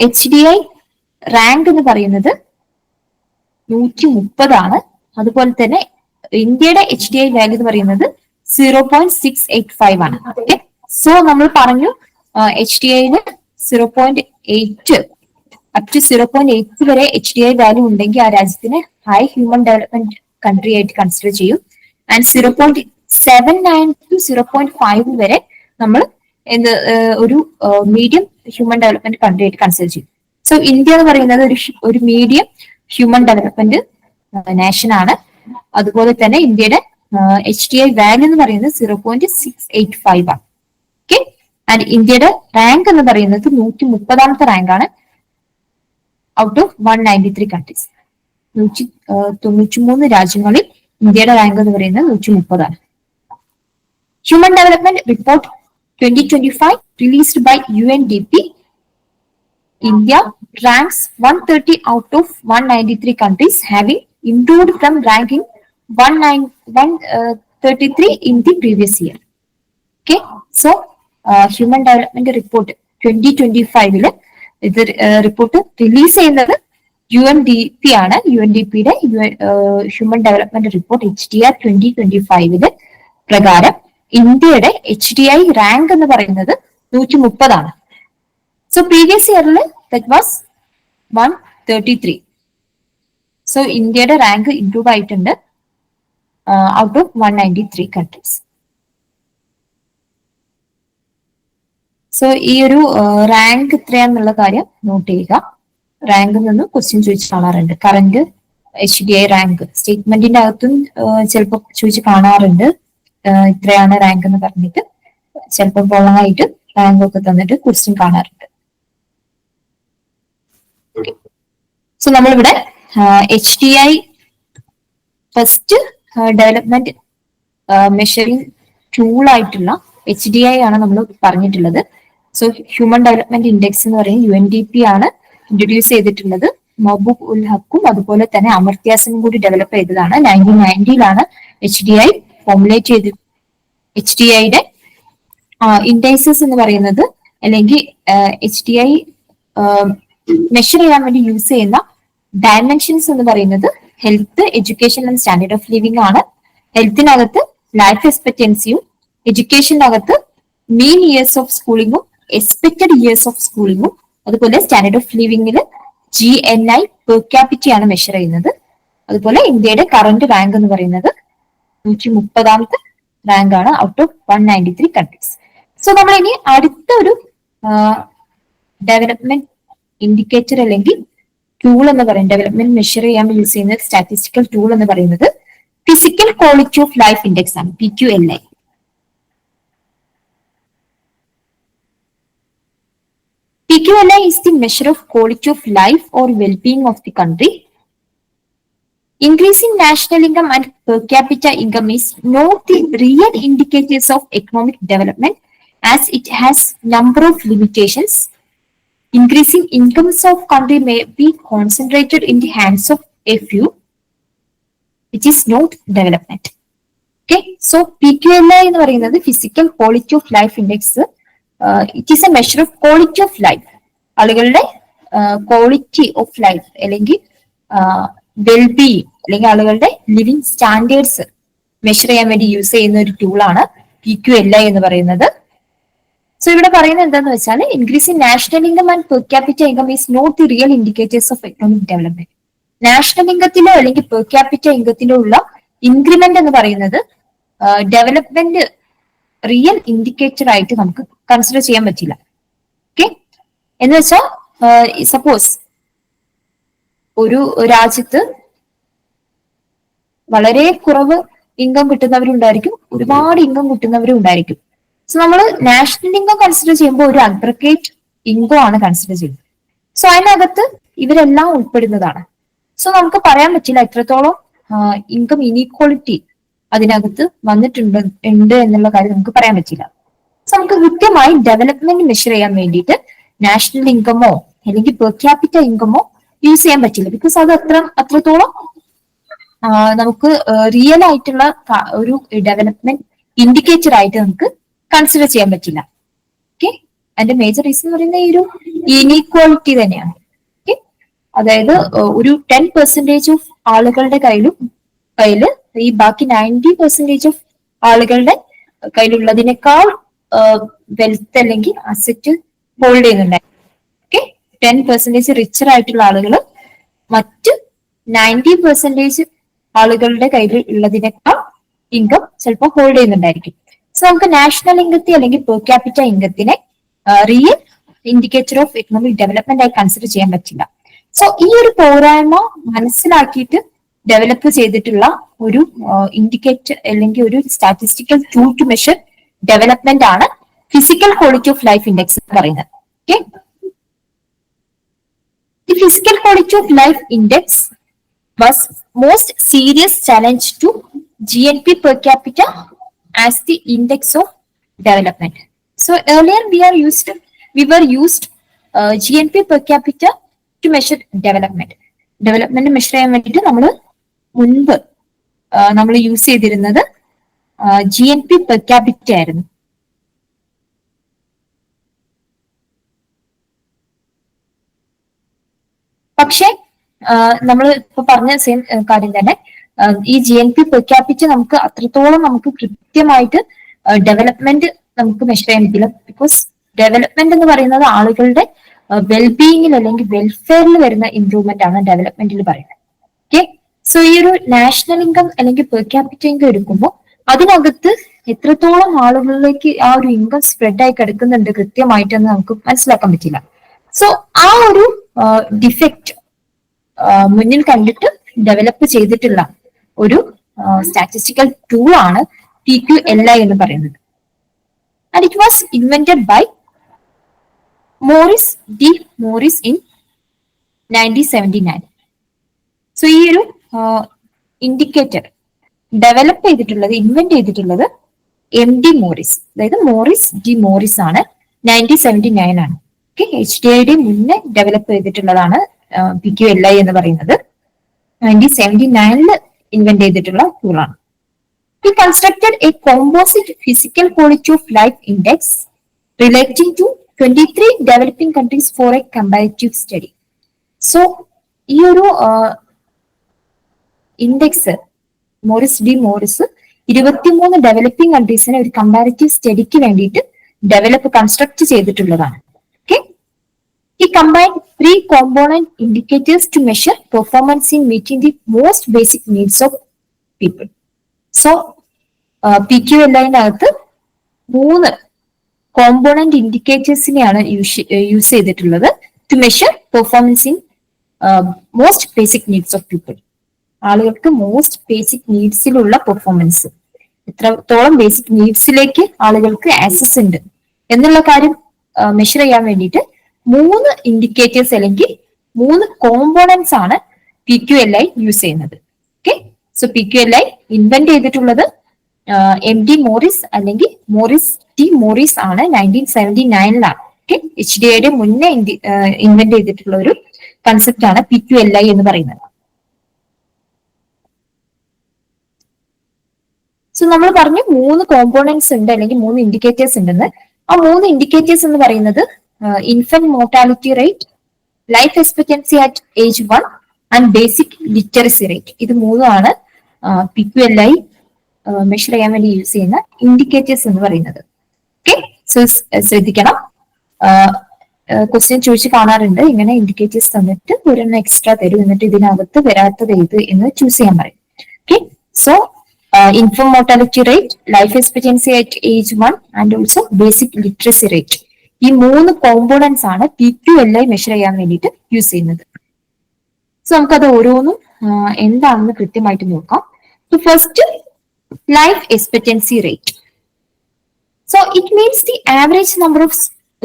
HDI റാങ്ക് എന്ന് പറയുന്നത് 130 അതുപോലെ തന്നെ ഇന്ത്യയുടെ HDI വാല്യൂ എന്ന് പറയുന്നത് 0.685 ആണ്. ഓക്കെ, സോ നമ്മൾ പറഞ്ഞു HDIന് 0.8 അപ് ടു 0.8 വരെ HDI വാല്യൂ ഉണ്ടെങ്കിൽ ആ രാജ്യത്തിന് ഹൈ ഹ്യൂമൻ ഡെവലപ്മെന്റ് കൺട്രി ആയിട്ട് കൺസിഡർ ചെയ്യും. ആൻഡ് 0.79 ടു 0.5 വരെ നമ്മൾ ഒരു മീഡിയം ഹ്യൂമൻ ഡെവലപ്മെന്റ് കൺട്രി ആയിട്ട് കൺസിഡർ ചെയ്യും. സോ ഇന്ത്യ എന്ന് പറയുന്നത് ഒരു മീഡിയം ഹ്യൂമൻ ഡെവലപ്മെന്റ് നേഷൻ ആണ്. അതുപോലെ തന്നെ ഇന്ത്യയുടെ HDI വാല്യൂ എന്ന് പറയുന്നത് 0.685 ആണ്. ഓക്കെ, ആൻഡ് ഇന്ത്യയുടെ റാങ്ക് എന്ന് പറയുന്നത് 130ാമത്തെ റാങ്ക് ആണ് ഔട്ട് ഓഫ് 193 കൺട്രീസ്. 193 രാജ്യങ്ങളിൽ ഇന്ത്യയുടെ റാങ്ക് എന്ന് പറയുന്നത് 130 ആണ്. Human development report 2025 released by UNDP, India ranks 130 out of 193 countries, having improved from ranking 133 in the previous year. Okay, so Human Development Report 2025 ഇത് റിപ്പോർട്ട് റിലീസ് ചെയ്യുന്നത് UNDP ആണ്. UNDPയുടെ human development report HDR 2025 പ്രകാരം ഇന്ത്യയുടെ HDI rank എന്ന് പറയുന്നത് 130 ആണ്. So previous ഇയറിൽ that was 133. So ഇന്ത്യയുടെ റാങ്ക് ഇംപ്രൂവ് ആയിട്ടുണ്ട് ഔട്ട് ഓഫ് 193 കൺട്രീസ്. സോ ഈ ഒരു റാങ്ക് എത്രയാന്നുള്ള കാര്യം നോട്ട് ചെയ്യുക. റാങ്കിൽ നിന്ന് ക്വസ്റ്റ്യൻ ചോദിച്ച് കാണാറുണ്ട്. കറന്റ് HDI റാങ്ക് സ്റ്റേറ്റ്മെന്റിന്റെ അകത്തും ചിലപ്പോൾ ചോദിച്ച് കാണാറുണ്ട്. ഇത്രയാണ് റാങ്ക് എന്ന് പറഞ്ഞിട്ട് ചിലപ്പോൾ പോളായിട്ട് റാങ്ക് ഒക്കെ തന്നിട്ട് ക്വസ്റ്റ്യൻ കാണാറുണ്ട്. സോ നമ്മളിവിടെ HDI first development measuring tool ആയിട്ടുള്ള HDI ആണ് നമ്മൾ പറഞ്ഞിട്ടുള്ളത്. സോ ഹ്യൂമൻ ഡെവലപ്മെന്റ് ഇൻഡെക്സ് എന്ന് പറയുന്നത് UNDP ആണ് ഇൻട്രൊഡ്യൂസ് ചെയ്തിട്ടുള്ളത്. മഹബൂബ് ഉൽ ഹക്കും അതുപോലെ തന്നെ അമർത്യാസനും കൂടി ഡെവലപ്പ് ചെയ്തതാണ്. 1990 HDI ഫോർമുലേറ്റ് ചെയ്ത് HDIയുടെ ഇൻഡൈസസ് എന്ന് പറയുന്നത് അല്ലെങ്കിൽ HDI മെഷർ ചെയ്യാൻ വേണ്ടി യൂസ് ചെയ്യുന്ന ഡയമെൻഷൻസ് എന്ന് പറയുന്നത് health, education and standard of living ആണ്. ഹെൽത്തിനകത്ത് ലൈഫ് എക്സ്പെക്ടൻസിയും എഡ്യൂക്കേഷനകത്ത് മീൻ ഇയേഴ്സ് ഓഫ് സ്കൂളിങ്ങും എക്സ്പെക്ടഡ് ഇയേഴ്സ് ഓഫ് സ്കൂളിങ്ങും അതുപോലെ സ്റ്റാൻഡേർഡ് ഓഫ് ലിവിംഗിൽ GNI പെർ ക്യാപിറ്റ ആണ് മെഷർ ചെയ്യുന്നത്. അതുപോലെ ഇന്ത്യയുടെ കറന്റ് റാങ്ക് എന്ന് പറയുന്നത് 130ാമത്തെ റാങ്ക് ആണ് ഔട്ട് ഓഫ് 193 കൺട്രീസ്. സോ നമ്മൾ ഇനി അടുത്ത ഒരു ഡെവലപ്മെന്റ് ഇൻഡിക്കേറ്റർ അല്ലെങ്കിൽ ടൂൾ എന്ന് പറയുന്നത് ഡെവലപ്മെന്റ് മെഷർ ചെയ്യാൻ യൂസ് ചെയ്യുന്ന സ്റ്റാറ്റിസ്റ്റിക്കൽ ടൂൾ എന്ന് പറയുന്നത് physical quality of life index ആണ്, PQLI. PQLI is the measure of quality of life or well-being of the country. Increasing national income and per capita income is not the real indicators of economic development as it has number of limitations. Increasing incomes of country may be concentrated in the hands of a few, which is not development. Okay, so PQLI എന്ന് പറയുന്നത് physical quality of life index. It is A measure of quality of life, ആളുകളുടെ quality of life അല്ലെങ്കിൽ wellbeing അല്ലെങ്കിൽ ആളുകളുടെ living standards measure ചെയ്യാൻ വേണ്ടി use ചെയ്യുന്ന ഒരു ടൂളാണ് PQLI എന്ന് പറയുന്നത്. സോ ഇവിടെ പറയുന്നത് എന്താന്ന് വെച്ചാൽ increasing national income and per capita income is not the real indicators of economic development. National ഇൻകത്തിലോ അല്ലെങ്കിൽ പെർ ക്യാപിറ്റ ഇൻകത്തിലോ ഉള്ള ഇൻക്രിമെന്റ് എന്ന് പറയുന്നത് ഡെവലപ്മെന്റ് റിയൽ ഇൻഡിക്കേറ്റർ ആയിട്ട് നമുക്ക് കൺസിഡർ ചെയ്യാൻ പറ്റില്ല. ഓക്കെ, എന്ന് വെച്ചാൽ സപ്പോസ് ഒരു രാജ്യത്ത് വളരെ കുറവ് ഇൻകം കിട്ടുന്നവരുണ്ടായിരിക്കും, ഒരുപാട് ഇൻകം കിട്ടുന്നവരും ഉണ്ടായിരിക്കും. സോ നമ്മൾ നാഷണൽ ഇൻകം കൺസിഡർ ചെയ്യുമ്പോൾ ഒരു അഗ്രഗേറ്റ് ഇൻകം ആണ് കൺസിഡർ ചെയ്യുന്നത്. സോ അതിനകത്ത് ഇവരെല്ലാം ഉൾപ്പെടുന്നതാണ്. സോ നമുക്ക് പറയാൻ പറ്റില്ല എത്രത്തോളം ഇൻകം ഇനീക്വാളിറ്റി അതിനകത്ത് വന്നിട്ടുണ്ട് എന്നുള്ള കാര്യം നമുക്ക് പറയാൻ പറ്റില്ല. സോ നമുക്ക് കൃത്യമായി ഡെവലപ്മെന്റ് മെഷർ ചെയ്യാൻ വേണ്ടിയിട്ട് നാഷണൽ ഇൻകമോ അല്ലെങ്കിൽ പെർ ക്യാപിറ്റ ഇൻകമോ യൂസ് ചെയ്യാൻ പറ്റില്ല. ബിക്കോസ് അത് അത്രത്തോളം നമുക്ക് റിയൽ ആയിട്ടുള്ള ഒരു ഡെവലപ്മെന്റ് ഇൻഡിക്കേറ്റർ ആയിട്ട് നമുക്ക് കൺസിഡർ ചെയ്യാൻ പറ്റില്ല. ഓക്കെ, അതിന്റെ മേജർ റീസൺ എന്ന് പറയുന്നത് ഈ ഒരു ഇനീക്വാളിറ്റി തന്നെയാണ്. ഓക്കെ, അതായത് ഒരു 10% ഓഫ് ആളുകളുടെ കയ്യില് ഈ ബാക്കി 90% ഓഫ് ആളുകളുടെ കയ്യിലുള്ളതിനേക്കാൾ വെൽത്ത് അല്ലെങ്കിൽ അസറ്റ് ഹോൾഡ് ചെയ്യുന്നുണ്ടായിരുന്നു. ഓക്കെ, 10% റിച്ചർ ആയിട്ടുള്ള ആളുകൾ മറ്റ് 90% ആളുകളുടെ കയ്യിൽ ഉള്ളതിനേക്കാൾ ഇൻകം ചിലപ്പോൾ ഹോൾഡ് ചെയ്യുന്നുണ്ടായിരിക്കും. സോ നമുക്ക് നാഷണൽ ഇൻകത്തെ അല്ലെങ്കിൽ പെർ ക്യാപിറ്റ ഇൻകത്തിനെ real indicator of economic development ആയി കൺസിഡർ ചെയ്യാൻ പറ്റില്ല. സോ ഈ ഒരു പോരായ്മ മനസ്സിലാക്കിയിട്ട് ഡെവലപ്പ് ചെയ്തിട്ടുള്ള ഒരു ഇൻഡിക്കേറ്റർ അല്ലെങ്കിൽ ഒരു statistical tool to measure development ആണ് physical quality of life index എന്ന് പറയുന്നത്. Okay, the physical quality of life index was most serious challenge to GNP per capita as the index of development. So earlier we were used GNP per capita to measure development. Development measure ചെയ്യാൻ വേണ്ടിയിട്ട് നമ്മൾ use ചെയ്തിരുന്നത് GNP per capita ആയിരുന്നു. പക്ഷേ നമ്മൾ ഇപ്പൊ പറഞ്ഞ same കാര്യം തന്നെ ഈ GNP പെർ ക്യാപിറ്റ നമുക്ക് അത്രത്തോളം നമുക്ക് കൃത്യമായിട്ട് ഡെവലപ്മെന്റ് നമുക്ക് മെഷർ ചെയ്യാൻ പറ്റില്ല. ബിക്കോസ് ഡെവലപ്മെന്റ് എന്ന് പറയുന്നത് ആളുകളുടെ വെൽബീയിങ്ങിൽ അല്ലെങ്കിൽ വെൽഫെയറിൽ വരുന്ന ഇംപ്രൂവ്മെന്റ് ആണ് ഡെവലപ്മെന്റിൽ പറയുന്നത്. ഓക്കെ, സോ ഈ ഒരു നാഷണൽ ഇൻകം അല്ലെങ്കിൽ പെർ ക്യാപിറ്റ ഇൻകം എടുക്കുമ്പോൾ അതിനകത്ത് എത്രത്തോളം ആളുകളിലേക്ക് ആ ഒരു ഇൻകം സ്പ്രെഡ് ആയി കിടക്കുന്നുണ്ട് കൃത്യമായിട്ടെന്ന് നമുക്ക് മനസ്സിലാക്കാൻ പറ്റില്ല. സോ ആ ഒരു ഡിഫക്റ്റ് മുന്നിൽ കണ്ടിട്ട് ഡെവലപ്പ് ചെയ്തിട്ടുള്ള ഒരു സ്റ്റാറ്റിസ്റ്റിക്കൽ ടൂൾ ആണ് PQLI എന്ന് പറയുന്നത്. And it was invented by Morris D Morris in 1979. So ഈ ഒരു ഇൻഡിക്കേറ്റർ ഡെവലപ്പ് ചെയ്തിട്ടുള്ളത് ഇൻവെന്റ് ചെയ്തിട്ടുള്ളത് MD മോറിസ്, അതായത് മോറിസ് ഡി മോറിസ് ആണ്. 1979 ആണ്. ഓക്കെ, HDIയുടെ മുന്നേ ഡെവലപ്പ് ചെയ്തിട്ടുള്ളതാണ് PQLI എന്ന് പറയുന്നത്. 1979 ഇൻവെന്റ് ചെയ്തിട്ടുള്ള ടൂളാണ്. He constructed a composite physical quality of life index relating to 23 developing countries for a comparative study. So ഈ ഒരു ഇൻഡെക്സ് മോറിസ് 23 ഡെവലപ്പിംഗ് കൺട്രീസിനെ ഒരു കമ്പാരിറ്റീവ് സ്റ്റഡിക്ക് വേണ്ടിയിട്ട് കൺസ്ട്രക്ട് ചെയ്തിട്ടുള്ളതാണ്. He combined 3 component indicators to measure performance in meeting the most basic needs of people. So, PQLI-നകത്ത് 3 component ഇൻഡിക്കേറ്റേഴ്സിനെയാണ് use ചെയ്തിട്ടുള്ളത് to measure performance in most basic needs of people. ആളുകൾക്ക് most basic നീഡ്സിലുള്ള performance, എത്രത്തോളം basic നീഡ്സിലേക്ക് ആളുകൾക്ക് access ഉണ്ട് എന്നുള്ള കാര്യം മെഷർ ചെയ്യാൻ വേണ്ടിയിട്ട് 3 ഇൻഡിക്കേറ്റേഴ്സ് അല്ലെങ്കിൽ 3 കോമ്പോണൻസ് ആണ് PQLI യൂസ് ചെയ്യുന്നത്. ഓക്കെ, സോ PQLI ഇൻവെന്റ് ചെയ്തിട്ടുള്ളത് MD മോറിസ് അല്ലെങ്കിൽ മോറിസ് ഡി മോറിസ് ആണ് 1979 ഓക്കെ, HDIയുടെ മുന്നേ ഇൻവെന്റ് ചെയ്തിട്ടുള്ള ഒരു കൺസെപ്റ്റ് ആണ് PQLI എന്ന് പറയുന്നത്. സോ നമ്മൾ പറഞ്ഞു 3 കോമ്പോണൻസ് ഉണ്ട് അല്ലെങ്കിൽ 3 ഇൻഡിക്കേറ്റേഴ്സ് ഉണ്ടെന്ന്. ആ 3 ഇൻഡിക്കേറ്റേഴ്സ് എന്ന് പറയുന്നത് infant mortality rate, life expectancy at age 1 and basic literacy rate. ഇത് 3 ആണ് PQLI മെഷർ ചെയ്യാൻ വേണ്ടി യൂസ് ചെയ്യുന്ന ഇൻഡിക്കേറ്റേഴ്സ് എന്ന് പറയുന്നത്. ഓക്കെ, സോ ശ്രദ്ധിക്കണം, ക്വസ്റ്റ്യൻ ചോദിച്ച് കാണാറുണ്ട്, ഇങ്ങനെ ഇൻഡിക്കേറ്റേഴ്സ് തന്നിട്ട് ഒരെണ്ണം എക്സ്ട്രാ തരും എന്നിട്ട് ഇതിനകത്ത് വരാത്തത് ഏത് എന്ന് ചൂസ് ചെയ്യാൻ പറയും. Okay, so infant mortality rate, life expectancy at age 1, and also basic literacy rate. ഈ 3 കോമ്പോണൻസ് ആണ് PQLI മെഷർ ചെയ്യാൻ വേണ്ടിയിട്ട് യൂസ് ചെയ്യുന്നത്. സോ നമുക്കത് ഓരോന്നും എന്താണെന്ന് കൃത്യമായിട്ട് നോക്കാം. So first, life expectancy rate. So it means the average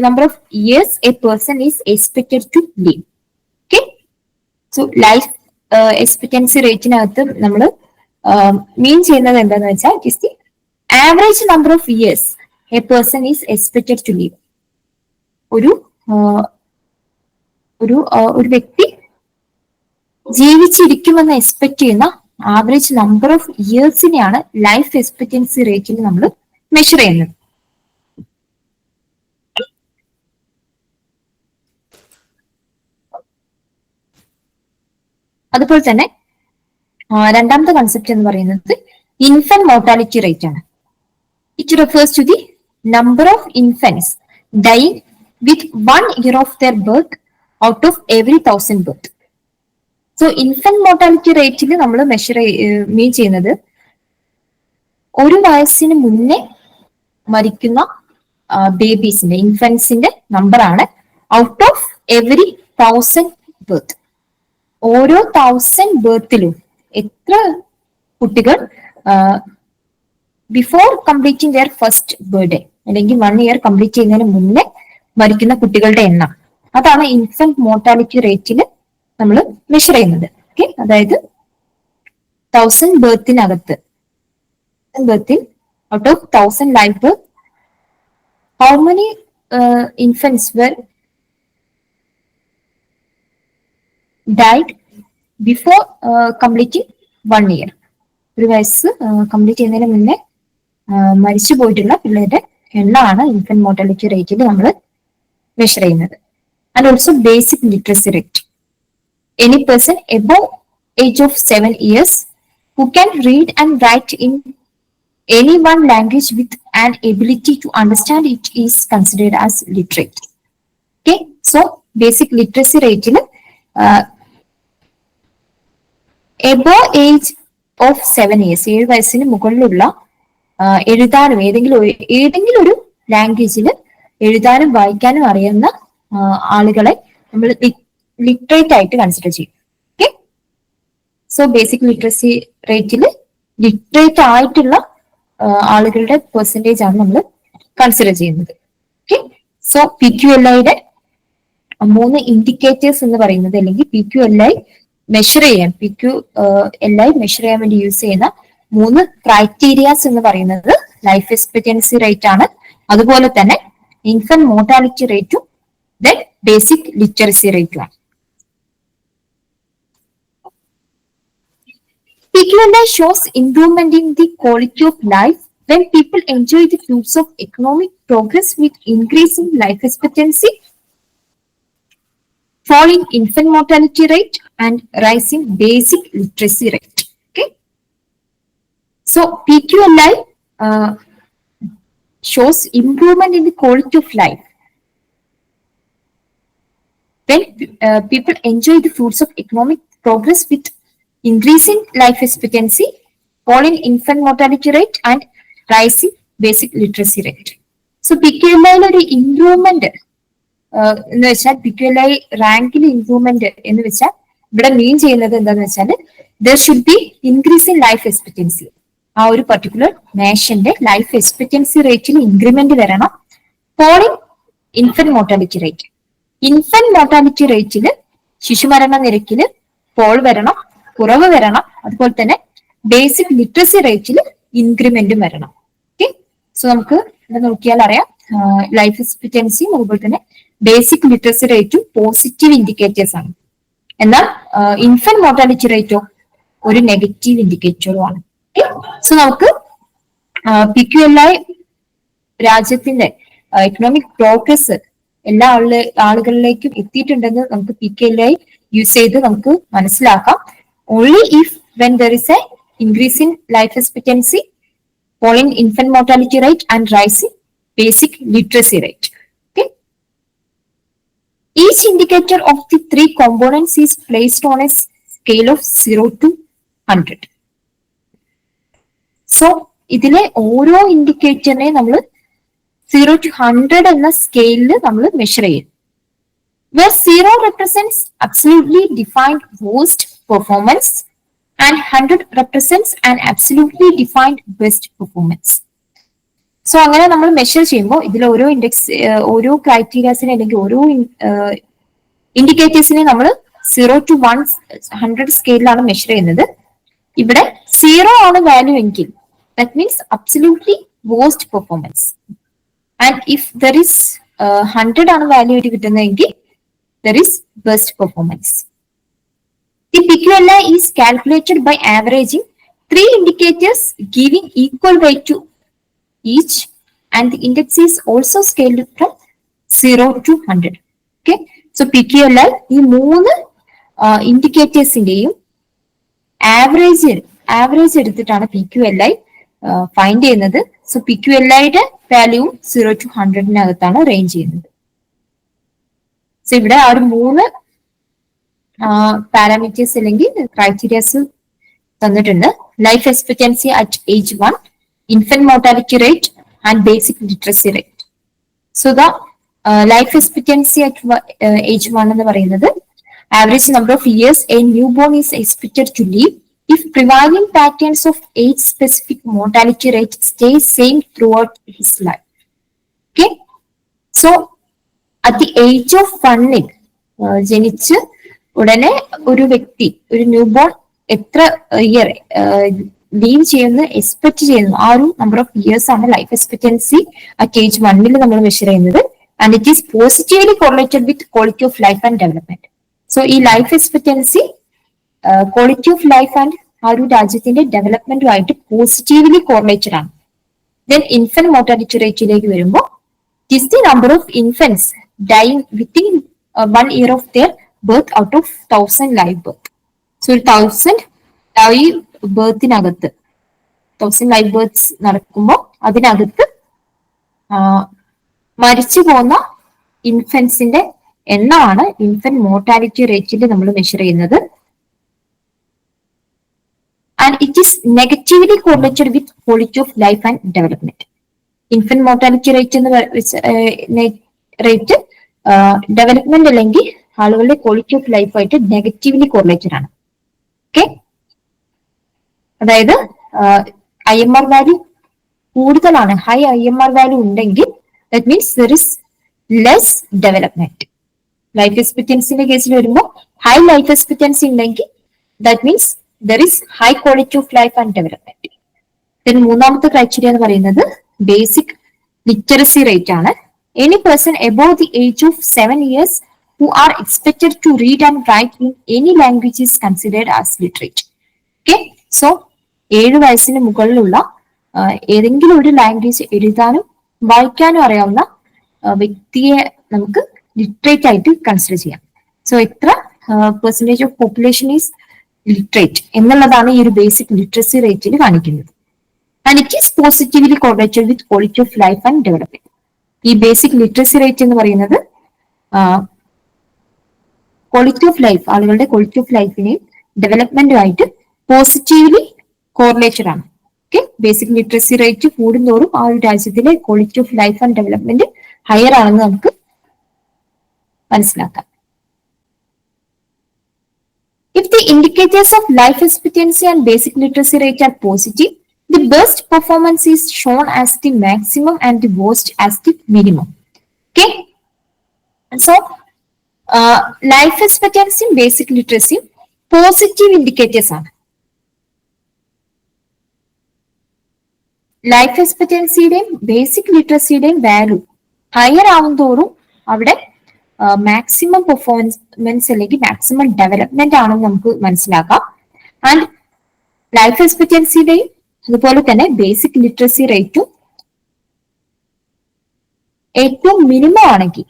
number of years a person is expected to live. Okay, so life expectancy റേറ്റിനകത്ത് നമ്മൾ മീൻ ചെയ്യുന്നത് എന്താണെന്ന് വെച്ചാൽ it is the average number of years a person is expected to live. ഒരു വ്യക്തി ജീവിച്ചിരിക്കുമെന്ന് expect ചെയ്യുന്ന average number of ഇയേഴ്സിനെയാണ് ലൈഫ് എക്സ്പെക്ടൻസി റേറ്റിൽ നമ്മൾ മെഷർ ചെയ്യുന്നത്. അതുപോലെ തന്നെ രണ്ടാമത്തെ കൺസെപ്റ്റ് എന്ന് പറയുന്നത് ഇൻഫന്റ് മോർട്ടാലിറ്റി റേറ്റ് ആണ്. It refers to the number of infants dying with 1 year of their birth out of every 1000 birth. So infant mortality റേറ്റിൽ നമ്മൾ മീൻ ചെയ്യുന്നത് ഒരു വയസ്സിന് മുന്നേ മരിക്കുന്ന ബേബീസിന്റെ ഇൻഫന്റ്സിന്റെ നമ്പറാണ് ഔട്ട് ഓഫ് എവറി 1000 ബർത്ത്. ഓരോ 1000 ബർത്തിലും എത്ര കുട്ടികൾ before completing there first birthday അല്ലെങ്കിൽ 1 year കംപ്ലീറ്റ് ചെയ്യുന്നതിന് മുന്നേ മരിക്കുന്ന കുട്ടികളുടെ എണ്ണം, അതാണ് ഇൻഫന്റ് മോർട്ടാലിറ്റി റേറ്റിൽ നമ്മൾ മെഷർ ചെയ്യുന്നത്. ഓക്കെ, അതായത് 1000 ബർത്തിനകത്ത് out of 1000 life birth how many infants were died before completing 1 year. ഒരു വയസ്സ് കംപ്ലീറ്റ് ചെയ്യുന്നതിന് മുന്നേ മരിച്ചു പോയിട്ടുള്ള പിള്ളേരുടെ എണ്ണമാണ് ഇൻഫന്റ് മോർട്ടാലിറ്റി റേറ്റിൽ നമ്മൾ മെഷർ ചെയ്യുന്നത്. And also basic literacy rate. Any person above age of 7 years who can read and write in any one language with an ability to understand it is considered as literate. Okay, so basic literacy rate above age of 7 years 7 വയസ്സിന് മുകളിലുള്ള എഴുതാനും ഏതെങ്കിലും ഒരു ലാംഗ്വേജിൽ എഴുതാനും വായിക്കാനും അറിയുന്ന ആളുകളെ നമ്മൾ ലിറ്ററേറ്റ് ആയിട്ട് കൺസിഡർ ചെയ്യും. ഓക്കെ, സോ ബേസിക് ലിറ്ററസി റേറ്റിൽ ലിറ്ററേറ്റ് ആയിട്ടുള്ള ആളുകളുടെ പെർസെൻറ്റേജ് ആണ് നമ്മൾ കൺസിഡർ ചെയ്യുന്നത്. ഓക്കെ, സോ PQLIയുടെ 3 ഇൻഡിക്കേറ്റേഴ്സ് എന്ന് പറയുന്നത്, അല്ലെങ്കിൽ PQLI മെഷർ ചെയ്യാൻ വേണ്ടി യൂസ് ചെയ്യുന്ന 3 ക്രൈറ്റീരിയാസ് എന്ന് പറയുന്നത് ലൈഫ് എക്സ്പെക്ടൻസി റേറ്റ് ആണ്, അതുപോലെ തന്നെ ഇൻഫന്റ് മോർട്ടാലിറ്റി റേറ്റും ദെൻ ബേസിക് ലിറ്ററസി റേറ്റും ആണ്. PQLI shows improvement in the quality of life when people enjoy the fruits of economic progress with increasing life expectancy, falling infant mortality rate, and rising basic literacy rate. Okay, so PQLI shows improvement in the quality of life when people enjoy the fruits of economic progress with increasing life expectancy, falling infant mortality rate, and rising basic literacy rate. So PQLI ഒരു improvement എന്ന് വെച്ചാൽ PQLI റാങ്കിൽ improvement എന്ന് വെച്ചാൽ ഇവിടെ മീൻ ചെയ്യുന്നത് എന്താന്ന് വെച്ചാൽ there should be increase in life expectancy. ആ ഒരു പർട്ടിക്കുലർ നേഷന്റെ ലൈഫ് എക്സ്പെക്ടൻസി റേറ്റിൽ ഇൻക്രിമെന്റ് വരണം. Falling infant mortality rate. Infant mortality റേറ്റിൽ ശിശുമരണ നിരക്കില് ഫോൾ വരണം, കുറവ് വരണം. അതുപോലെ തന്നെ ബേസിക് ലിറ്ററസി റേറ്റിൽ ഇൻക്രിമെന്റും വരണം. ഓക്കെ, സോ നമുക്ക് ഇവിടെ നോക്കിയാൽ അറിയാം ലൈഫ് എക്സ്പെക്ടൻസിയും അതുപോലെ തന്നെ ബേസിക് ലിറ്ററസി റേറ്റും പോസിറ്റീവ് ഇൻഡിക്കേറ്റേഴ്സ് ആണ്. എന്നാൽ ഇൻഫന്റ് മോർട്ടാലിറ്റി റേറ്റോ ഒരു നെഗറ്റീവ് ഇൻഡിക്കേറ്ററും ആണ്. സോ നമുക്ക് PQLI രാജ്യത്തിന്റെ എക്കണോമിക് പ്രോഗ്രസ് എല്ലാ ആളുകളിലേക്കും എത്തിയിട്ടുണ്ടെന്ന് നമുക്ക് PQLI യൂസ് ചെയ്ത് നമുക്ക് മനസ്സിലാക്കാം. Only if when there is A increase in life expectancy, falling infant mortality rate, and rising basic literacy rate. Okay, each indicator of the 3 components is placed on a scale of 0 to 100. So ഇതിലെ ഓരോ ഇൻഡിക്കേറ്ററിനെ നമ്മൾ 0 to 100 എന്ന സ്കെയിലിൽ നമ്മൾ measure ചെയ്യും. Where 0 represents absolutely defined worst performance and 100 represents an absolutely defined best performance. So അങ്ങനെ നമ്മൾ measure ചെയ്യുമ്പോൾ ഇതിൽ ഓരോ ഓരോ ക്രൈറ്റീരിയാസിനെ അല്ലെങ്കിൽ ഓരോ ഇൻഡിക്കേറ്റേഴ്സിനെ നമ്മൾ 0 to 100 സ്കെയിലാണ് മെഷർ ചെയ്യുന്നത്. ഇവിടെ 0 ആണ് വാല്യൂ എങ്കിൽ that means absolutely worst performance. And if there is 100 ആണ് വാല്യൂ ആയിട്ട് കിട്ടുന്നതെങ്കിൽ there is best performance. The PQLI is calculated by averaging 3 indicators giving equal weight to each, and the index is also scaled from 0 to 100. Okay, so PQLI ഈ 3 ഇൻഡിക്കേറ്റേഴ്സിന്റെയും average എടുത്തിട്ടാണ് PQLI find ചെയ്യുന്നത്. So PQLIയുടെ value 0 to 100-നകത്താണ് range ചെയ്യുന്നത്. So ഇവിടെ ആ ഒരു 3 പാരാമീറ്റേഴ്സ് അല്ലെങ്കിൽ ക്രൈറ്റീരിയാസ് തന്നിട്ടുണ്ട്. Life expectancy at age 1, infant mortality rate and basic literacy rate. So the life expectancy at age 1 എന്ന് പറയുന്നത് average number of years a new born is expected to live if prevailing patterns of age-specific mortality rate stay same throughout his life. Okay, so at the age of 1 ജനിച്ച് ഉടനെ ഒരു വ്യക്തി ഒരു new born എത്ര year live ചെയ്യുന്ന expect ചെയ്യുന്നു ആ ഒരു നമ്പർ ഓഫ് ഇയേഴ്സ് ആണ് ലൈഫ് എക്സ്പെക്ടൻസി അറ്റ് ഏജ് 1 നമ്മൾ മെഷർ ചെയ്യുന്നത്. And it is positively correlated with quality of life and development. So ഈ life expectancy quality of life and ആ ഒരു രാജ്യത്തിന്റെ ഡെവലപ്മെന്റുമായിട്ട് പോസിറ്റീവ്ലി കോറിലേറ്റഡ് ആണ്. ദെൻ ഇൻഫന്റ് മോർട്ടാലിറ്റി റേറ്റിലേക്ക് വരുമ്പോൾ it is the number of infants dying within 1 year of their birth out of 1000 live birth. So ഒരു 1000 live ബർത്തിനകത്ത് 1000 live birth നടക്കുമ്പോൾ അതിനകത്ത് മരിച്ചു പോകുന്ന ഇൻഫന്റ്സിന്റെ എണ്ണമാണ് ഇൻഫന്റ് മോർട്ടാലിറ്റി റേറ്റിൽ നമ്മൾ മെഷർ ചെയ്യുന്നത്. And it is negatively correlated with quality of life and development. Infant mortality rate rate development അല്ലെങ്കിൽ ആളുകളുടെ ക്വാളിറ്റി ഓഫ് ലൈഫ് ആയിട്ട് നെഗറ്റീവ്ലി കോറിലേറ്റഡ് ആണ്. ഓക്കെ, അതായത് IMR വാല്യൂ കൂടുതലാണ്, ഹൈ IMR വാല്യൂ ഉണ്ടെങ്കിൽ that means there is less development. Life എക്സ്പെക്ടൻസിന്റെ കേസിൽ വരുമ്പോൾ ഹൈ ലൈഫ് എക്സ്പെക്ടൻസി ഉണ്ടെങ്കിൽ that means there is high quality of life and development. Then മൂന്നാമത്തെ ക്രൈറ്റീരിയ എന്ന് പറയുന്നത് ബേസിക് ലിറ്ററസി റേറ്റ് ആണ്. Any person above the age of 7 years who are expected to read and write in any language is considered as literate. Okay, so 7 വയസ്സിന് മുകളിലുള്ള ഏതെങ്കിലും ഒരു language എഴുതാനും വായിക്കാനും അറിയാവുന്ന വ്യക്തിയെ നമുക്ക് ലിറ്ററേറ്റ് ആയിട്ട് കൺസിഡർ ചെയ്യാം. സോ എത്ര percentage of population is literate എന്നുള്ളതാണ് ഈ ഒരു ബേസിക് ലിറ്ററസി റേറ്റിൽ കാണിക്കുന്നത്. And it is positively correlated with quality of life and development. ഈ ബേസിക് ലിറ്ററസി റേറ്റ് എന്ന് പറയുന്നത് ക്വാളിറ്റി ഓഫ് ലൈഫ്, ആളുകളുടെ ക്വാളിറ്റി ഓഫ് ലൈഫിനെയും ഡെവലപ്മെന്റുമായിട്ട് പോസിറ്റീവ്ലി കോറിലേറ്റഡ് ആണ്. ഓക്കെ, ബേസിക് ലിറ്ററസി റേറ്റ് കൂടുന്തോറും ആ ഒരു രാജ്യത്തിലെ quality of life and development higher ആണെന്ന് നമുക്ക് മനസ്സിലാക്കാം. If the indicators of life expectancy and basic literacy rate are positive, the best performance is shown as the maximum and the worst as the minimum. Okay, so life expectancy, basic literacy, positive indicators are. Life എക്സ്പെക്ടൻസിയുടെയും basic ലിറ്ററസിയുടെയും value higher ആവുന്തോറും അവിടെ maximum performance അല്ലെങ്കിൽ maximum development ആണെന്ന് നമുക്ക് മനസ്സിലാക്കാം. And life എക്സ്പെക്ടൻസിയുടെയും അതുപോലെ തന്നെ ബേസിക് ലിറ്ററസി റേറ്റും ഏറ്റവും മിനിമം ആണെങ്കിൽ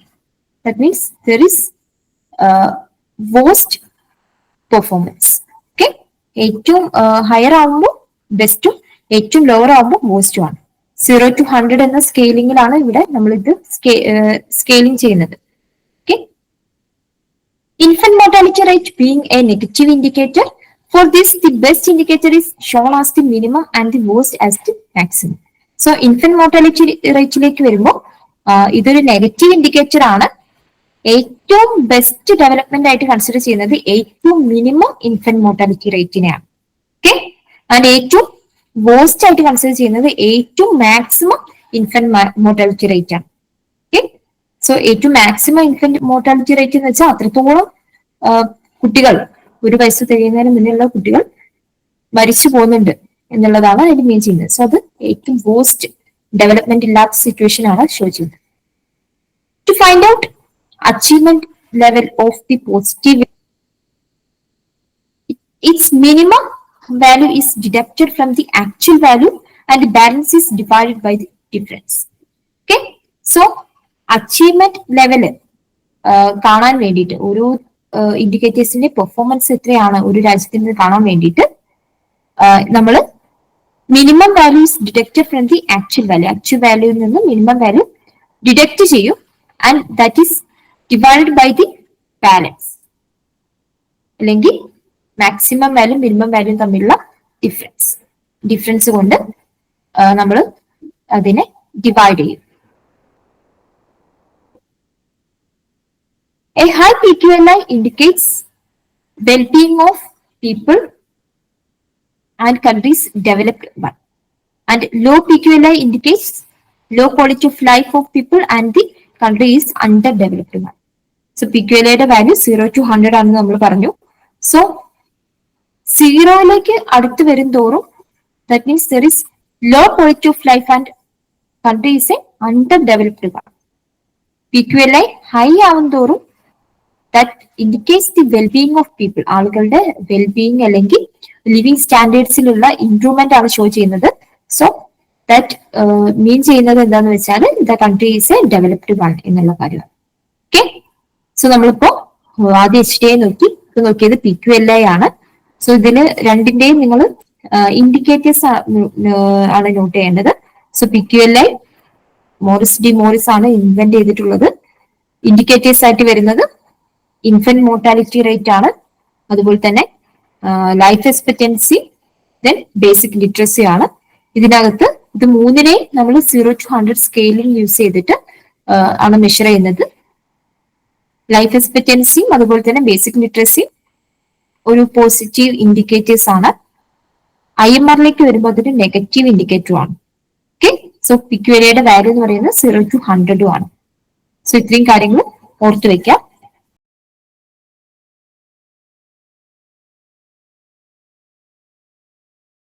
that means there is waste performance. Okay, ഏറ്റവും ഹയർ ആവുമ്പോൾ ബെസ്റ്റും ഏറ്റവും ലോവർ ആവുമ്പോൾ വേസ്റ്റും ആണ്. 0 to 100 എന്ന സ്കെയിലിംഗിലാണ് ഇവിടെ നമ്മൾ ഇത് സ്കെയിലിംഗ് ചെയ്യുന്നത്. Infant mortality rate being a negative indicator, For this, the best indicator is shown as the minimum and the worst as the maximum. So, infant mortality റേറ്റിലേക്ക് വരുമ്പോൾ ഇതൊരു നെഗറ്റീവ് ഇൻഡിക്കേറ്റർ ആണ്. ഏറ്റവും ബെസ്റ്റ് ഡെവലപ്മെന്റ് ആയിട്ട് consider ചെയ്യുന്നത് ഏറ്റവും minimum infant mortality റേറ്റിനെയാണ്. Okay, and ഏറ്റവും worst ആയിട്ട് കൺസിഡർ ചെയ്യുന്നത് ഏറ്റവും മാക്സിമം ഇൻഫന്റ് മോർട്ടാലിറ്റി റേറ്റ് ആണ്. ഓക്കെ, സോ ഏറ്റവും മാക്സിമം ഇൻഫന്റ് മോർട്ടാലിറ്റി റേറ്റ് എന്ന് വെച്ചാൽ അത്രത്തോളം കുട്ടികൾ 1 വയസ്സ് തികയുന്നതിന് മുന്നിലുള്ള കുട്ടികൾ മരിച്ചു പോകുന്നുണ്ട് എന്നുള്ളതാണ് അതിന് മീൻ ചെയ്യുന്നത്. സോ അത് ഏറ്റവും വേസ്റ്റ് ഡെവലപ്മെന്റ് ഇല്ലാത്ത സിറ്റുവേഷൻ ആണ് ഷോ ചെയ്യുന്നത്. To find out achievement level of the positive, its minimum value is deducted from the actual value and the balance is divided by the difference. Okay, so achievement level കാണാൻ വേണ്ടിയിട്ട് ഒരു ഇൻഡിക്കേറ്റേഴ്സിന്റെ performance എത്രയാണ് ഒരു രാജ്യത്തിന് കാണാൻ വേണ്ടിയിട്ട് നമ്മൾ minimum values deducted from the actual വാല്യൂയിൽ നിന്ന് മിനിമം വാല്യൂ ഡിഡക്ട് ചെയ്യും and that is divided by the balance, അല്ലെങ്കിൽ മാക്സിമം വാല്യൂ മിനിമം വാല്യൂ തമ്മിലുള്ള ഡിഫറൻസ് കൊണ്ട് നമ്മൾ അതിനെ ഡിവൈഡ് ചെയ്യും. A high PQLI indicates well-being of people and countries developed one, and low PQLI indicates low quality of life of people and the country is underdeveloped one. So PQLI യുടെ value 0 to 100 ആണെന്ന് നമ്മൾ പറഞ്ഞു. So 0ലേക്ക് അടുത്ത് വരും തോറും that means there is low quality of life and country is a underdeveloped one. PQLI high ആവും തോറും that indicates the wellbeing of people, ആളുകളുടെ വെൽബീയിങ് അല്ലെങ്കിൽ ലിവിങ് സ്റ്റാൻഡേർഡ്സിലുള്ള ഇംപ്രൂവ്മെന്റ് ആണ് ഷോ ചെയ്യുന്നത്. സോ ദാറ്റ് മീൻ ചെയ്യുന്നത് എന്താന്ന് വെച്ചാൽ the country is a developed one എന്നുള്ള കാര്യമാണ്. ഓക്കെ, സോ നമ്മളിപ്പോ ആദ്യം HDI നോക്കി, ഇത് നോക്കിയത് PQLI ആണ്. സോ ഇതില് രണ്ടിന്റെയും നിങ്ങൾ ഇൻഡിക്കേറ്റേഴ്സ് ആണ് നോട്ട് ചെയ്യേണ്ടത്. So PQLI Morris D Morris ആണ് ഇൻവെന്റ് ചെയ്തിട്ടുള്ളത്. ഇൻഡിക്കേറ്റേഴ്സ് ആയിട്ട് വരുന്നത് ഇൻഫന്റ് മോർട്ടാലിറ്റി റേറ്റ് ആണ്, അതുപോലെ തന്നെ life expectancy, then basic literacy ആണ്. ഇതിനകത്ത് ഇത് മൂന്നിനെയും നമ്മൾ 0 to 100 സ്കെയിലിൽ യൂസ് ചെയ്തിട്ട് ആണ് മെഷർ ചെയ്യുന്നത്. ലൈഫ് എക്സ്പെക്ടൻസിയും അതുപോലെ തന്നെ ബേസിക് ലിറ്ററസിയും ഒരു പോസിറ്റീവ് ഇൻഡിക്കേറ്റേഴ്സ് ആണ്. IMRലേക്ക് വരുമ്പോൾ അതൊരു നെഗറ്റീവ് ഇൻഡിക്കേറ്ററും ആണ്. ഓക്കെ, സോ PQLI യുടെ വാല്യൂ എന്ന് പറയുന്നത് 0 to 100 ആണ്. സോ ഇത്രയും കാര്യങ്ങൾ ഓർത്തു വെക്കാം.